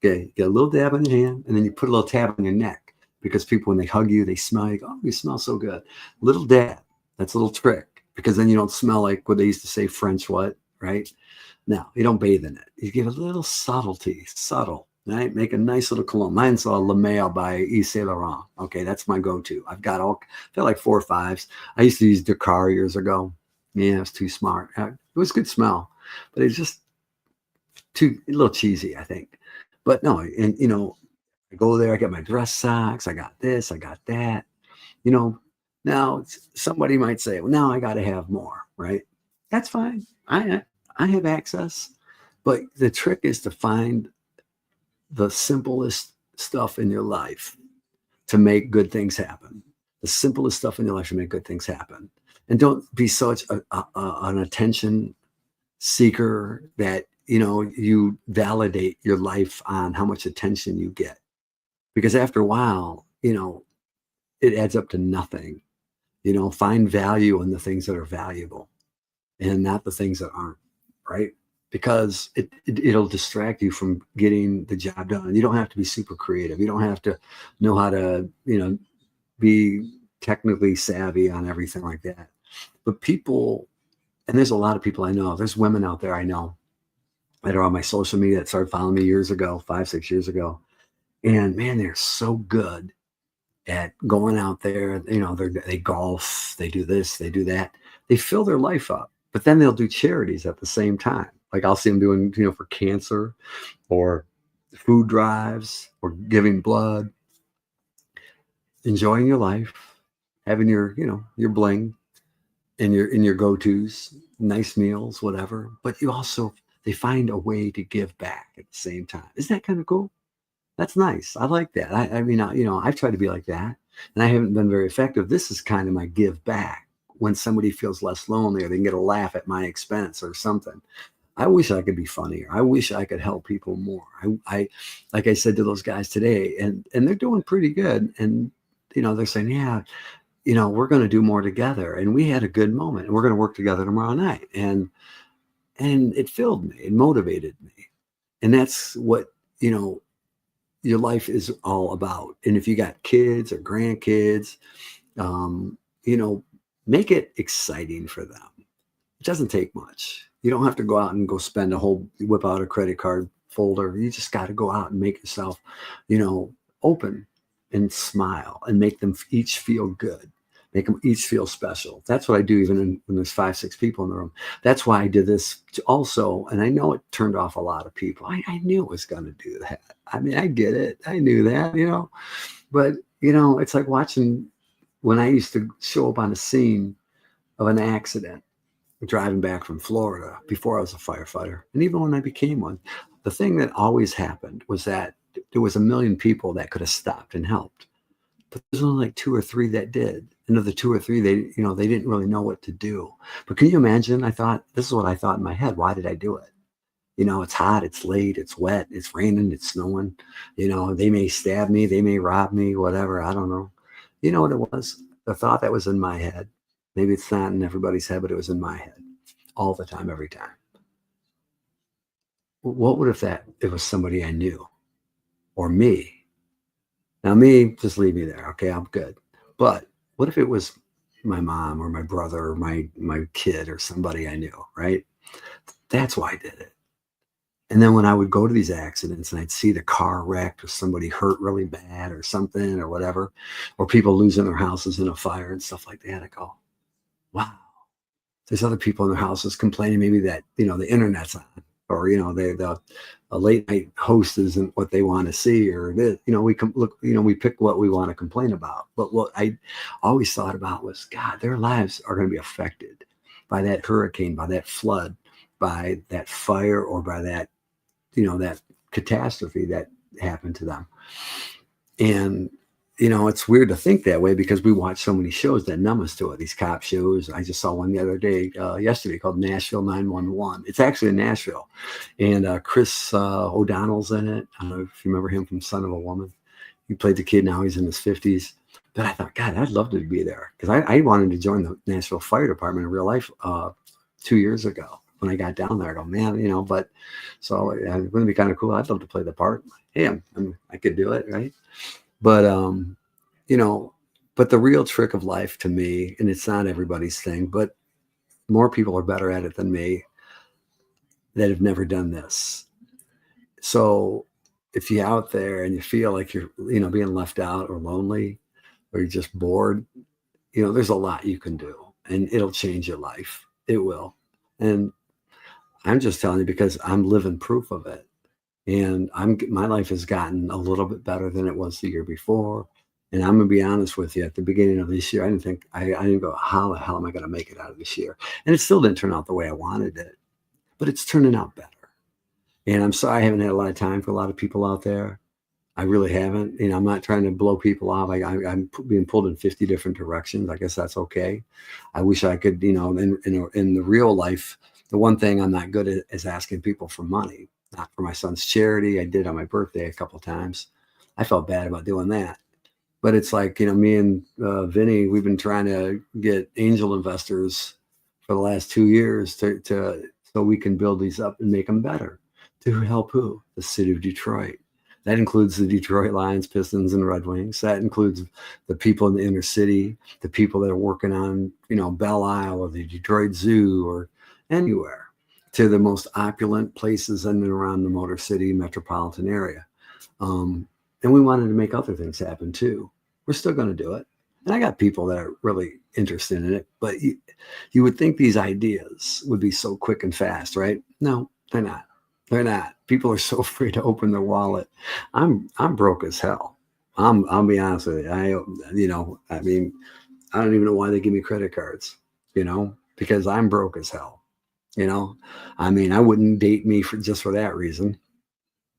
Okay, get a little dab on your hand, and then you put a little tab on your neck because people, when they hug you, they smell, you go, oh, you smell so good. Little dab. That's a little trick because then you don't smell like what they used to say, French what, right? Now, you don't bathe in it. You give a little subtlety, subtle, right? Make a nice little cologne. Mine's La Mer by Yves Saint Laurent. Okay, that's my go-to. I've got like 4 or 5s. I used to use Dakar years ago. Yeah, it was too smart. It was good smell, but it's just a little cheesy, I think. But no, and I go there, I get my dress socks, I got this, I got that. You know, now somebody might say, well, now I got to have more, right? That's fine. I have access, but the trick is to find the simplest stuff in your life to make good things happen. The simplest stuff in your life to make good things happen, and don't be such an attention seeker that you validate your life on how much attention you get, because after a while, it adds up to nothing. Find value in the things that are valuable and not the things that aren't, right? Because it'll distract you from getting the job done. You don't have to be super creative. You don't have to know how to, be technically savvy on everything like that. But people, and there's a lot of people I know, there's women out there I know that are on my social media that started following me years ago, 5, 6 years ago. And man, they're so good at going out there. They golf, they do this, they do that. They fill their life up, but then they'll do charities at the same time. Like I'll see them doing, for cancer or food drives or giving blood, enjoying your life, having your bling and your go-tos, nice meals, whatever. But they find a way to give back at the same time. Isn't that kind of cool? That's nice. I like that. I mean, I've tried to be like that, and I haven't been very effective. This is kind of my give back when somebody feels less lonely or they can get a laugh at my expense or something. I wish I could be funnier. I wish I could help people more. I like I said to those guys today, and they're doing pretty good. And they're saying, yeah, we're going to do more together. And we had a good moment, and we're going to work together tomorrow night. And it filled me. It motivated me. And that's what your life is all about. And if you got kids or grandkids, um, you know, make it exciting for them. It doesn't take much. You don't have to go out and go spend whip out a credit card folder. You just got to go out and make yourself, open and smile and make them each feel good. Make them each feel special. That's what I do even when there's 5, 6 people in the room. That's why I did this also. And I know it turned off a lot of people. I knew it was going to do that. I mean, I get it. I knew that, but it's like watching when I used to show up on a scene of an accident, driving back from Florida before I was a firefighter, and even when I became one, the thing that always happened was that there was a million people that could have stopped and helped, but there's only like two or three that did. And of the two or three, they didn't really know what to do. But can you imagine? I thought this is what I thought in my head. Why did I do it? It's hot, it's late, it's wet, it's raining, it's snowing. They may stab me, they may rob me, whatever. I don't know. You know what it was? The thought that was in my head. Maybe it's not in everybody's head, but it was in my head all the time, every time. What would if that it was somebody I knew or me? Now, me, just leave me there. Okay, I'm good. But what if it was my mom or my brother or my kid or somebody I knew, right? That's why I did it. And then when I would go to these accidents and I'd see the car wrecked or somebody hurt really bad or something or whatever, or people losing their houses in a fire and stuff like that, I go, wow, there's other people in their houses complaining maybe that, the internet's on or, the a late night host isn't what they want to see or this, we can look, we pick what we want to complain about. But what I always thought about was, God, their lives are going to be affected by that hurricane, by that flood, by that fire, or by that catastrophe that happened to them. And, it's weird to think that way because we watch so many shows that numb us to it. These cop shows. I just saw one the other day, yesterday, called Nashville 911. It's actually in Nashville. And Chris O'Donnell's in it. I don't know if you remember him from Son of a Woman. He played the kid. Now he's in his 50s. But I thought, God, I'd love to be there because I wanted to join the Nashville Fire Department in real life 2 years ago. When I got down there, I go, man, but so it wouldn't be kind of cool. I'd love to play the part. Hey, I could do it, right? But but the real trick of life to me, and it's not everybody's thing, but more people are better at it than me that have never done this. So if you're out there and you feel like you're, being left out or lonely, or you're just bored, there's a lot you can do, and it'll change your life. It will. And I'm just telling you because I'm living proof of it. And my life has gotten a little bit better than it was the year before. And I'm gonna be honest with you, at the beginning of this year, I didn't go, how the hell am I gonna make it out of this year? And it still didn't turn out the way I wanted it, but it's turning out better. And I'm sorry I haven't had a lot of time for a lot of people out there. I really haven't. I'm not trying to blow people off. I'm being pulled in 50 different directions. I guess that's okay. I wish I could, in the real life, the one thing I'm not good at is asking people for money. Not for my son's charity. I did on my birthday a couple of times. I felt bad about doing that. But it's like, me and Vinny, we've been trying to get angel investors for the last 2 years so we can build these up and make them better. To help who? The city of Detroit. That includes the Detroit Lions, Pistons, and Red Wings. That includes the people in the inner city, the people that are working on, Belle Isle or the Detroit Zoo or anywhere, to the most opulent places in and around the Motor City metropolitan area. And we wanted to make other things happen too. We're still going to do it. And I got people that are really interested in it, but you would think these ideas would be so quick and fast, right? No, they're not. They're not. People are so afraid to open their wallet. I'm broke as hell. I'll be honest with you. I don't even know why they give me credit cards, because I'm broke as hell. I wouldn't date me for that reason,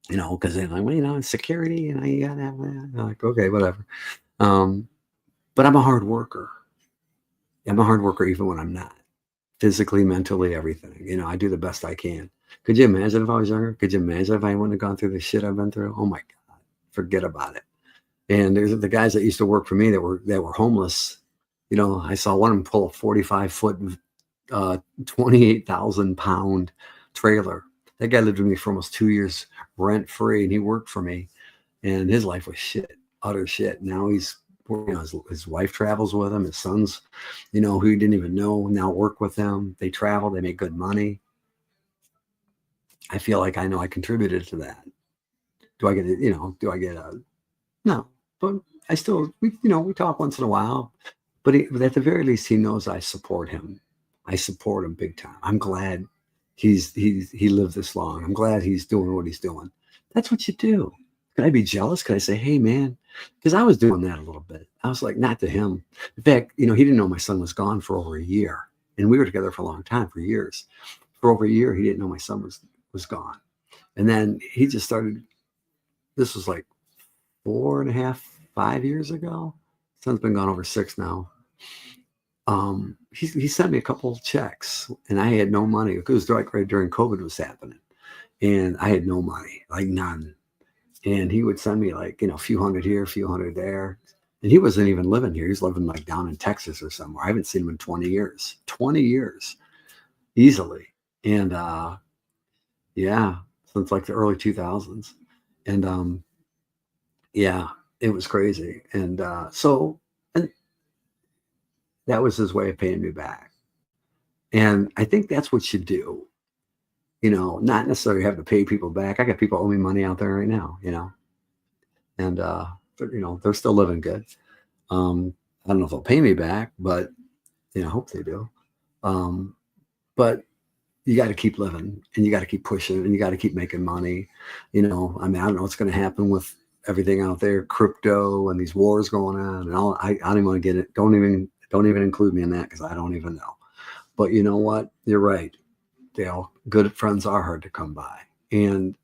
because they're like, well, it's security and you gotta have that. I'm like, okay, whatever. But I'm a hard worker. I'm a hard worker even when I'm not. Physically, mentally, everything. I do the best I can. Could you imagine if I was younger? Could you imagine if I wouldn't have gone through the shit I've been through? Oh my God, forget about it. And there's the guys that used to work for me that were homeless. I saw one of them pull a 45-foot, 28,000-pound trailer. That guy lived with me for almost 2 years, rent free, and he worked for me. And his life was shit, utter shit. Now he's, his wife travels with him. His sons, who he didn't even know, now work with him. They travel. They make good money. I feel like I know I contributed to that. Do I get it? Do I get a, no, but I still, we talk once in a while, but at the very least, he knows I support him. I support him big time. I'm glad he lived this long. I'm glad he's doing what he's doing. That's what you do. Could I be jealous? Could I say, hey man, because I was doing that a little bit. I was like, not to him. In fact, he didn't know my son was gone for over a year. And we were together for a long time, for years. For over a year, he didn't know my son was gone. And then he just started. This was like 4.5, 5 years ago. Son's been gone over 6 now. He sent me a couple of checks, and I had no money. It was right during COVID was happening, and I had no money, like none. And he would send me like, a few hundred here, a few hundred there. And he wasn't even living here. He's living like down in Texas or somewhere. I haven't seen him in 20 years. 20 years easily. And yeah, since like the early 2000s. And yeah, it was crazy. And and that was his way of paying me back. And I think that's what you do. Not necessarily have to pay people back. I got people owe me money out there right now, and they're still living good. I don't know if they'll pay me back, but I hope they do. But you got to keep living, and you got to keep pushing, and you got to keep making money. I mean, I don't know what's going to happen with everything out there, crypto and these wars going on, and all. I don't even want to get it. Don't even include me in that, because I don't even know. But you know what? You're right, Dale. Good friends are hard to come by, and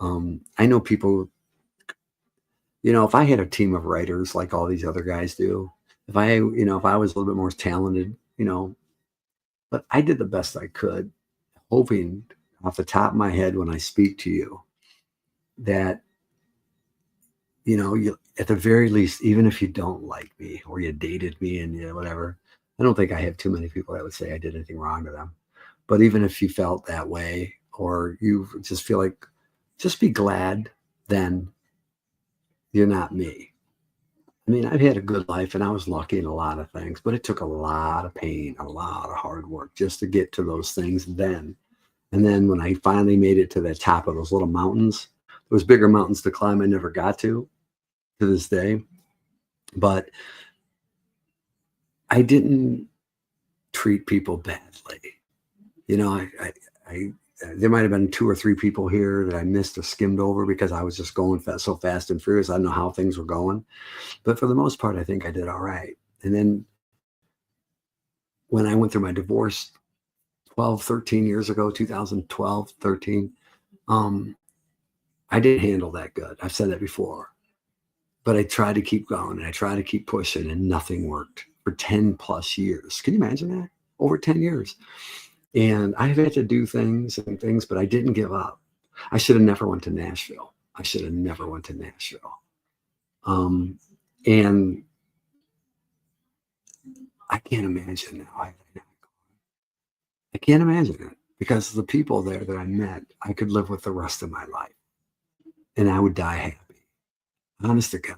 I know people. If I had a team of writers like all these other guys do, if I was a little bit more talented, but I did the best I could, hoping off the top of my head when I speak to you that, you at the very least, even if you don't like me or you dated me and whatever, I don't think I have too many people that would say I did anything wrong to them. But even if you felt that way, or you just feel like, just be glad then you're not me. I mean, I've had a good life and I was lucky in a lot of things, but it took a lot of pain, a lot of hard work just to get to those things then. And then when I finally made it to the top of those little mountains, those bigger mountains to climb I never got to this day. But I didn't treat people badly. I there might have been 2 or 3 people here that I missed or skimmed over because I was just going so fast and furious. I didn't know how things were going. But for the most part, I think I did all right. And then when I went through my divorce 12, 13 years ago, 2012, 13, um, I didn't handle that good. I've said that before. But I tried to keep going and I tried to keep pushing, and nothing worked for 10 plus years. Can you imagine that? Over 10 years. And I've had to do things, but I didn't give up. I should have never went to Nashville. I should have never went to Nashville. And I can't imagine now. I can't imagine it, because the people there that I met, I could live with the rest of my life and I would die happy. Honest to God.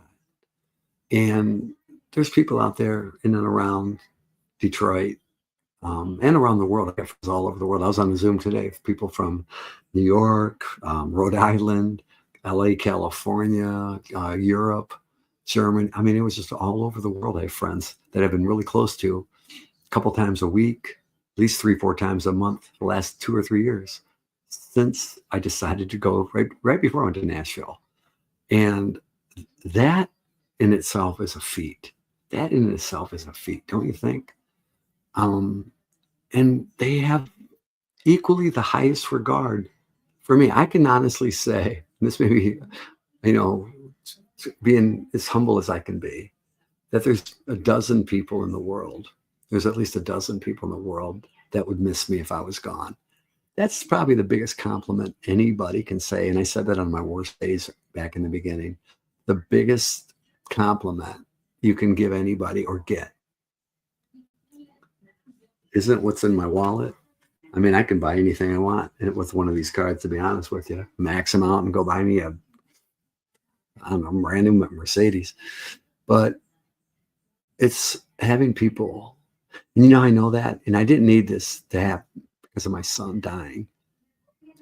And there's people out there in and around Detroit, and around the world. I got friends all over the world. I was on the Zoom today. People from New York, Rhode Island, LA, California, Europe, Germany. I mean, it was just all over the world. I have friends that I've been really close to a couple times a week, at least 3, 4 times a month, the last 2 or 3 years since I decided to go right before I went to Nashville. And that in itself is a feat. That in itself is a feat, don't you think? And they have equally the highest regard for me. I can honestly say, and this may be, you know, being as humble as I can be, that there's a dozen people in the world. There's at least a dozen people in the world that would miss me if I was gone. That's probably the biggest compliment anybody can say. And I said that on my worst days back in the beginning. The biggest compliment you can give anybody or get isn't what's in my wallet. I mean, I can buy anything I want with one of these cards, to be honest with you. Max them out and go buy me I don't know, brand new Mercedes. But it's having people, and I know that, and I didn't need this to happen because of my son dying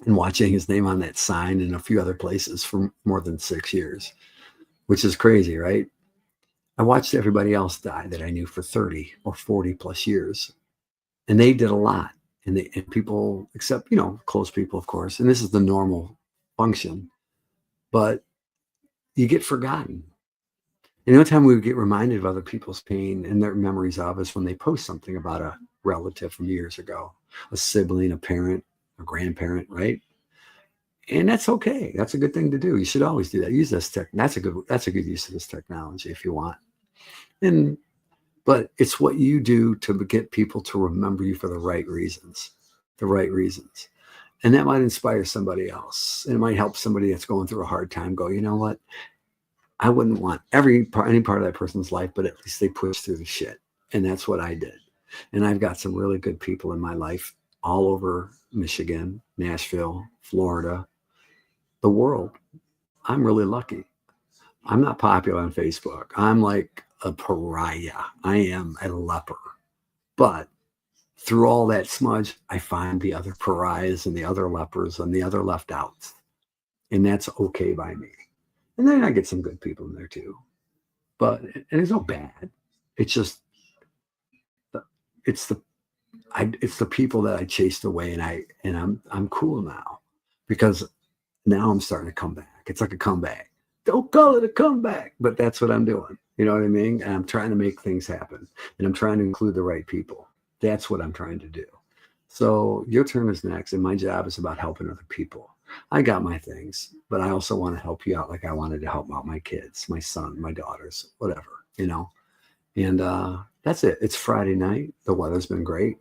and watching his name on that sign and a few other places for more than 6 years, which is crazy, right? I watched everybody else die that I knew for 30 or 40 plus years, and they did a lot. And people, except, close people, of course, and this is the normal function, but you get forgotten. And the only time we would get reminded of other people's pain and their memories of is when they post something about a relative from years ago, a sibling, a parent, a grandparent, right? And that's okay. That's a good thing to do. You should always do that. Use this tech. That's a good use of this technology if you want. And but it's what you do to get people to remember you for the right reasons. The right reasons. And that might inspire somebody else. And it might help somebody that's going through a hard time go, you know what? I wouldn't want any part of that person's life, but at least they pushed through the shit. And that's what I did. And I've got some really good people in my life all over Michigan, Nashville, Florida, the world. I'm really lucky. I'm not popular on Facebook. I'm like a pariah. I am a leper. But through all that smudge, I find the other pariahs and the other lepers and the other left outs. And that's okay by me. And then I get some good people in there too. But and it's no bad. It's just it's the it's the people that I chased away, and I'm cool now because now I'm starting to come back. It's like a comeback. Don't call it a comeback, but that's what I'm doing. You know what I mean? And I'm trying to make things happen, and I'm trying to include the right people. That's what I'm trying to do. So your turn is next, and my job is about helping other people. I got my things, but I also want to help you out like I wanted to help out my kids, my son, my daughters, whatever, you know. And that's it. It's Friday night. The weather's been great.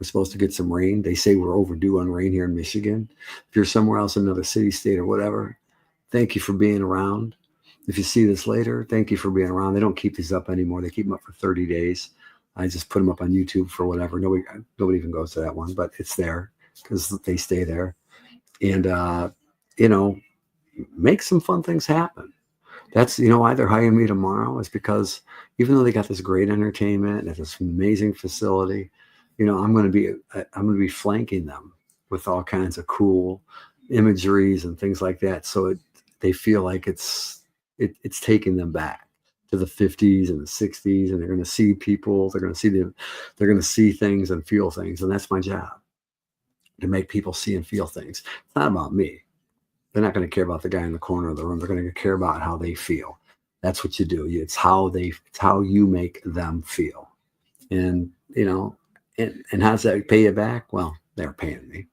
We're supposed to get some rain. They say we're overdue on rain here in Michigan. If you're somewhere else, another city, state, or whatever, thank you for being around. If you see this later, thank you for being around. They don't keep these up anymore. They keep them up for 30 days. I just put them up on YouTube for whatever. Nobody even goes to that one, but it's there because they stay there. And, you know, make some fun things happen. That's, why they're hiring me tomorrow is because even though they got this great entertainment and this amazing facility, I'm going to be flanking them with all kinds of cool imageries and things like that. So they feel like it's taking them back to the 50s and the 60s, and they're going to see people, they're going to see things and feel things. And that's my job, to make people see and feel things. It's not about me. They're not going to care about the guy in the corner of the room. They're going to care about how they feel. That's what you do. It's how you make them feel. And, and how does that pay you back? Well, they're paying me,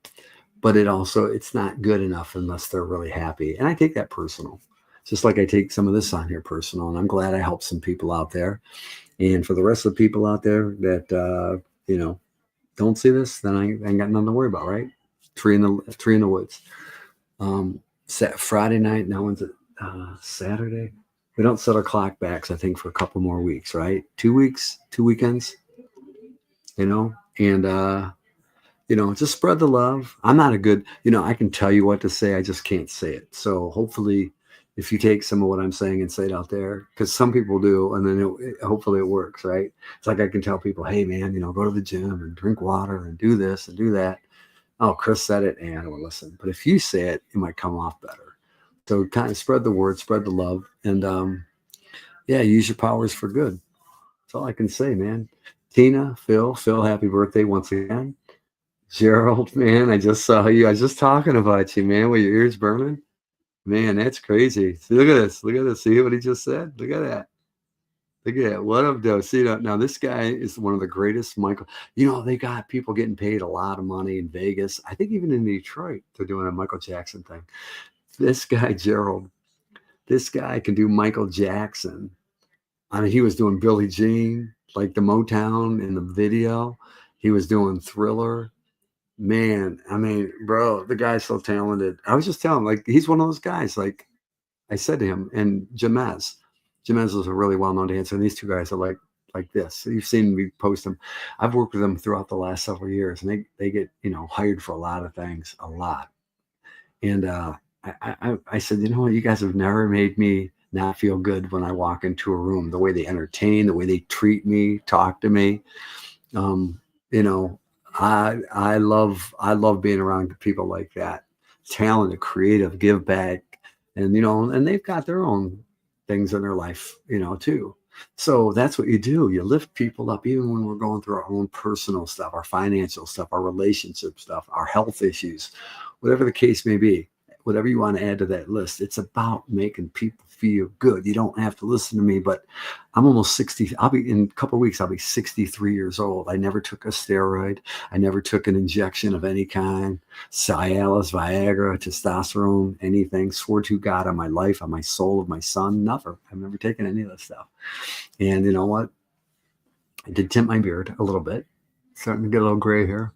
but it's not good enough unless they're really happy. And I take that personal, just like I take some of this on here personal. And I'm glad I helped some people out there. And for the rest of the people out there that, don't see this, then I ain't got nothing to worry about, right? Tree in the woods. Friday night, now when's it? Saturday. We don't set our clock backs, I think, for a couple more weeks, right? 2 weeks, 2 weekends, and just spread the love. I'm not a good, I can tell you what to say, I just can't say it. So hopefully if you take some of what I'm saying and say it out there, because some people do, and then hopefully it works, right? It's like I can tell people, hey man, go to the gym and drink water and do this and do that. Oh, Chris said it, and I don't listen. But if you say it, it might come off better. So kind of spread the word, spread the love, and use your powers for good. That's all I can say, man. Tina, Phil, happy birthday once again. Gerald, man, I just saw you. I was just talking about you, man. With your ears burning, man, that's crazy. See, look at this. See what he just said? Look at that. Look at that. What up, though? See, now this guy is one of the greatest Michael. They got people getting paid a lot of money in Vegas. I think even in Detroit, they're doing a Michael Jackson thing. This guy, Gerald, this guy can do Michael Jackson. I mean, he was doing Billie Jean, like the Motown in the video. He was doing Thriller. Man, I mean, bro, the guy's so talented. I was just telling him, like, he's one of those guys, like I said to him, and Jamez was a really well-known dancer, and these two guys are like this. So you've seen me post them. I've worked with them throughout the last several years, and they get hired for a lot of things, a lot. And I said, what, you guys have never made me not feel good when I walk into a room. The way they entertain, the way they treat me, talk to me. I love being around people like that, talented, creative, give back, and and they've got their own things in their life, too. So that's what you do. You lift people up, even when we're going through our own personal stuff, our financial stuff, our relationship stuff, our health issues, whatever the case may be. whatever you want to add to that list. It's about making people feel good. You don't have to listen to me, but I'm almost 60. I'll be in a couple of weeks, I'll be 63 years old. I never took a steroid. I never took an injection of any kind. Cialis, Viagra, testosterone, anything. Swore to God on my life, on my soul of my son. Never. I've never taken any of that stuff. And you know what? I did tint my beard a little bit. Starting to get a little gray hair,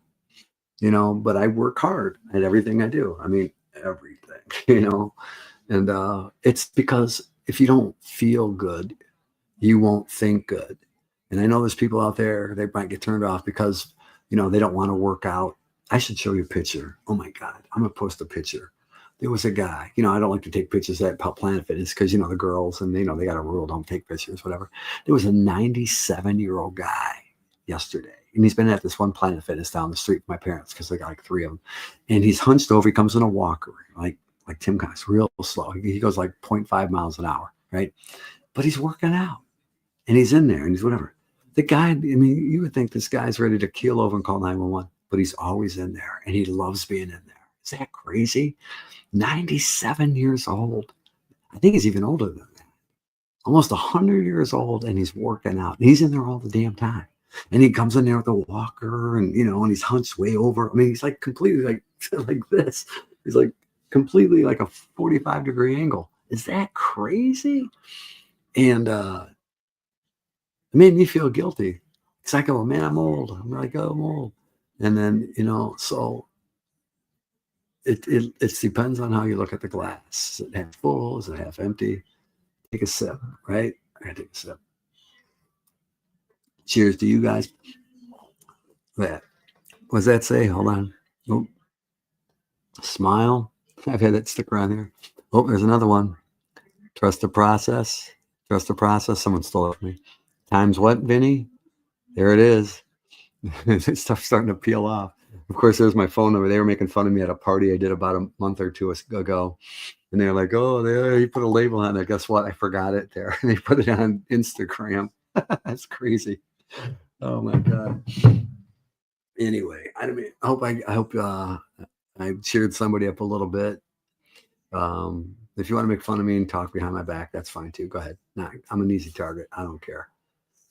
but I work hard at everything I do. I mean, everything, and it's because if you don't feel good, you won't think good. And I know there's people out there, they might get turned off because, they don't want to work out. I should show you a picture. Oh my God, I'm going to post a picture. There was a guy, I don't like to take pictures at Planet Fitness because, the girls and, they got a rule, don't take pictures, whatever. There was a 97-year-old guy yesterday. And he's been at this one Planet Fitness down the street from my parents because they got like 3 of them. And he's hunched over. He comes in a walker, like Tim Cox, real slow. He goes like 0.5 miles an hour, right? But he's working out. And he's in there and he's whatever. The guy, I mean, you would think this guy's ready to keel over and call 911, but he's always in there and he loves being in there. Is that crazy? 97 years old. I think he's even older than that. Almost 100 years old and he's working out. And he's in there all the damn time. And he comes in there with a walker and, and he's hunched way over. I mean, he's like completely like this. He's like completely like a 45-degree angle. Is that crazy? And it made me feel guilty. It's like, oh man, I'm old. I'm like, oh, I'm old. And then, so it depends on how you look at the glass. Is it half full? Is it half empty? Take a sip, right? I gotta take a sip. Cheers to you guys. That. What does that say? Hold on. Oh, smile. I've had that sticker on here. Oh, there's another one. Trust the process. Trust the process. Someone stole it from me. Times what, Vinny? There it is. This stuff's starting to peel off. Of course, there's my phone number. They were making fun of me at a party I did about a month or two ago. And they're like, oh, there, you put a label on there. Guess what? I forgot it there. And they put it on Instagram. That's crazy. Oh my God. Anyway, I mean, I hope I cheered somebody up a little bit. If you want to make fun of me and talk behind my back, that's fine too. Go ahead. Nah, I'm an easy target. I don't care.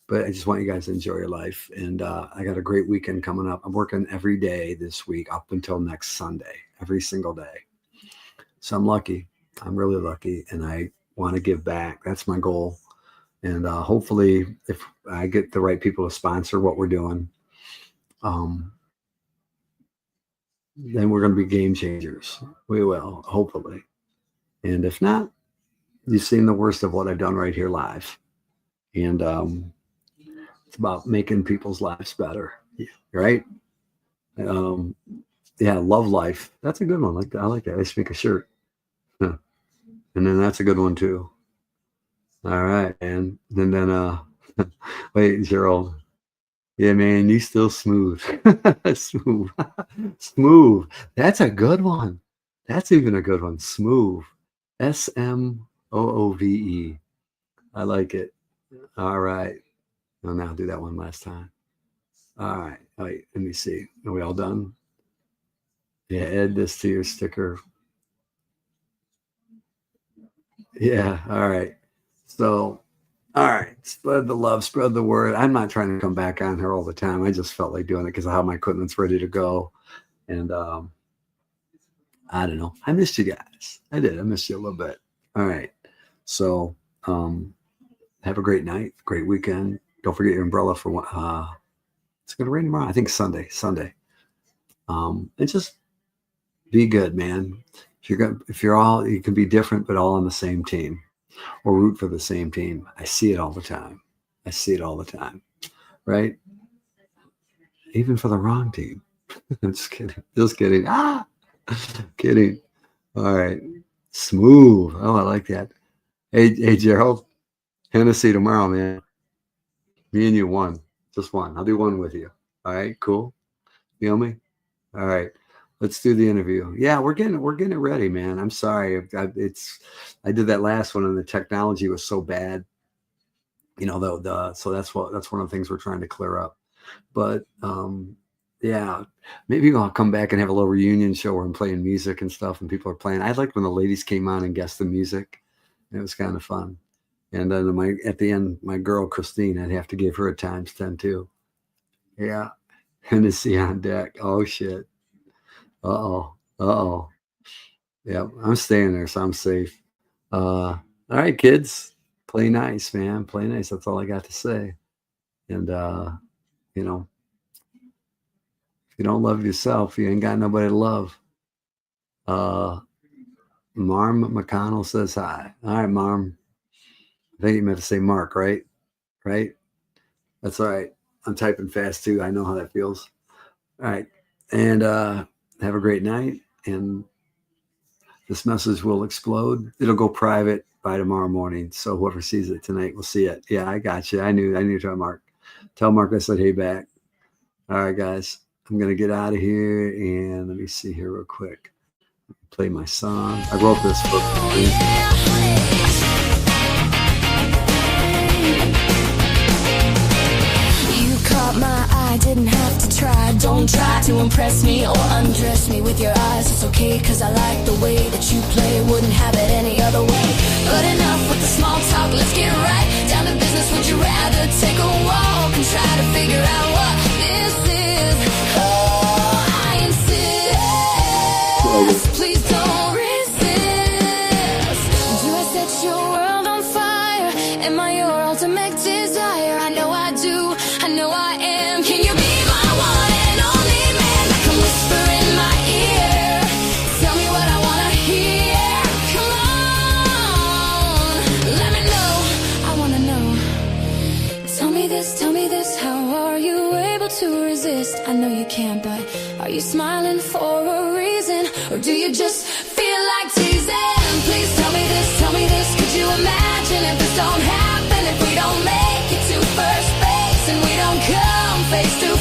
But I just want you guys to enjoy your life. And I got a great weekend coming up. I'm working every day this week up until next Sunday, every single day. So I'm lucky. I'm really lucky. And I want to give back. That's my goal. And hopefully, if I get the right people to sponsor what we're doing, then we're going to be game changers. We will, hopefully. And if not, you've seen the worst of what I've done right here live. And it's about making people's lives better, right? Yeah, love life. That's a good one. I like that. I should make a shirt. Huh. And then that's a good one too. All right, and then wait, Gerald. Yeah, man, you still smooth. Smooth. Smooth. That's a good one. That's even a good one. Smooth. SMOOVE. I like it. All right. I'll now do that one last time. All right. Wait, let me see. Are we all done? Yeah, add this to your sticker. Yeah. All right. So, all right. Spread the love, spread the word. I'm not trying to come back on her all the time. I just felt like doing it because of how my equipment's ready to go. And I don't know. I missed you guys. I did. I missed you a little bit. All right. So have a great night, great weekend. Don't forget your umbrella for it's gonna rain tomorrow. I think Sunday. And just be good, man. If you're all, you can be different, but all on the same team, or root for the same team. I see it all the time. Right? Even for the wrong team. I'm just kidding. Just kidding. Kidding. All right. Smooth. Oh, I like that. Hey, Gerald. Hennessy tomorrow, man. Me and you, one. Just one. I'll do one with you. All right, cool. Feel me? All right. Let's do the interview. Yeah, we're getting it ready, man. I'm sorry. I did that last one and the technology was so bad. So that's one of the things we're trying to clear up. But Yeah, maybe I'll come back and have a little reunion show where I'm playing music and stuff, and people are playing. I liked when the ladies came on and guessed the music. It was kind of fun. And then at the end, my girl Christine, I'd have to give her a times 10 too. Yeah, Hennessy on deck. Oh shit. Uh oh. Uh oh. Yeah, I'm staying there, so I'm safe. All right, kids, play nice, man. Play nice. That's all I got to say. And you know, if you don't love yourself, you ain't got nobody to love. Uh, Marm McConnell says hi. All right, Marm. I think you meant to say Mark, right? Right? That's all right. I'm typing fast too. I know how that feels. All right. And have a great night. And this message will explode. It'll go private by tomorrow morning. So whoever sees it tonight will see it. Yeah, I got you. I knew to tell Mark. Tell Mark I said hey back. All right, guys. I'm gonna get out of here and let me see here real quick. Play my song. I wrote this for you caught my eye, didn't have to try. Don't try to impress me or undress me with your eyes. It's okay, cause I like the way that you play. Wouldn't have it any other way. But enough with the small talk, let's get right down to business. Would you rather take a walk and try to figure out what this is? Oh, I insist. Please don't resist. Do I set your world on fire? Am I your ultimate desire? I know I do, I know I am. Can you be my one and only man that can whisper in my ear? Tell me what I wanna hear. Come on, let me know. I wanna know. Tell me this, how are you able to resist? I know you can't, but are you smiling for a reason? Or do you just feel like teasing? Please tell me this, could you imagine if this don't happen? If we don't make it to first base and we don't come face to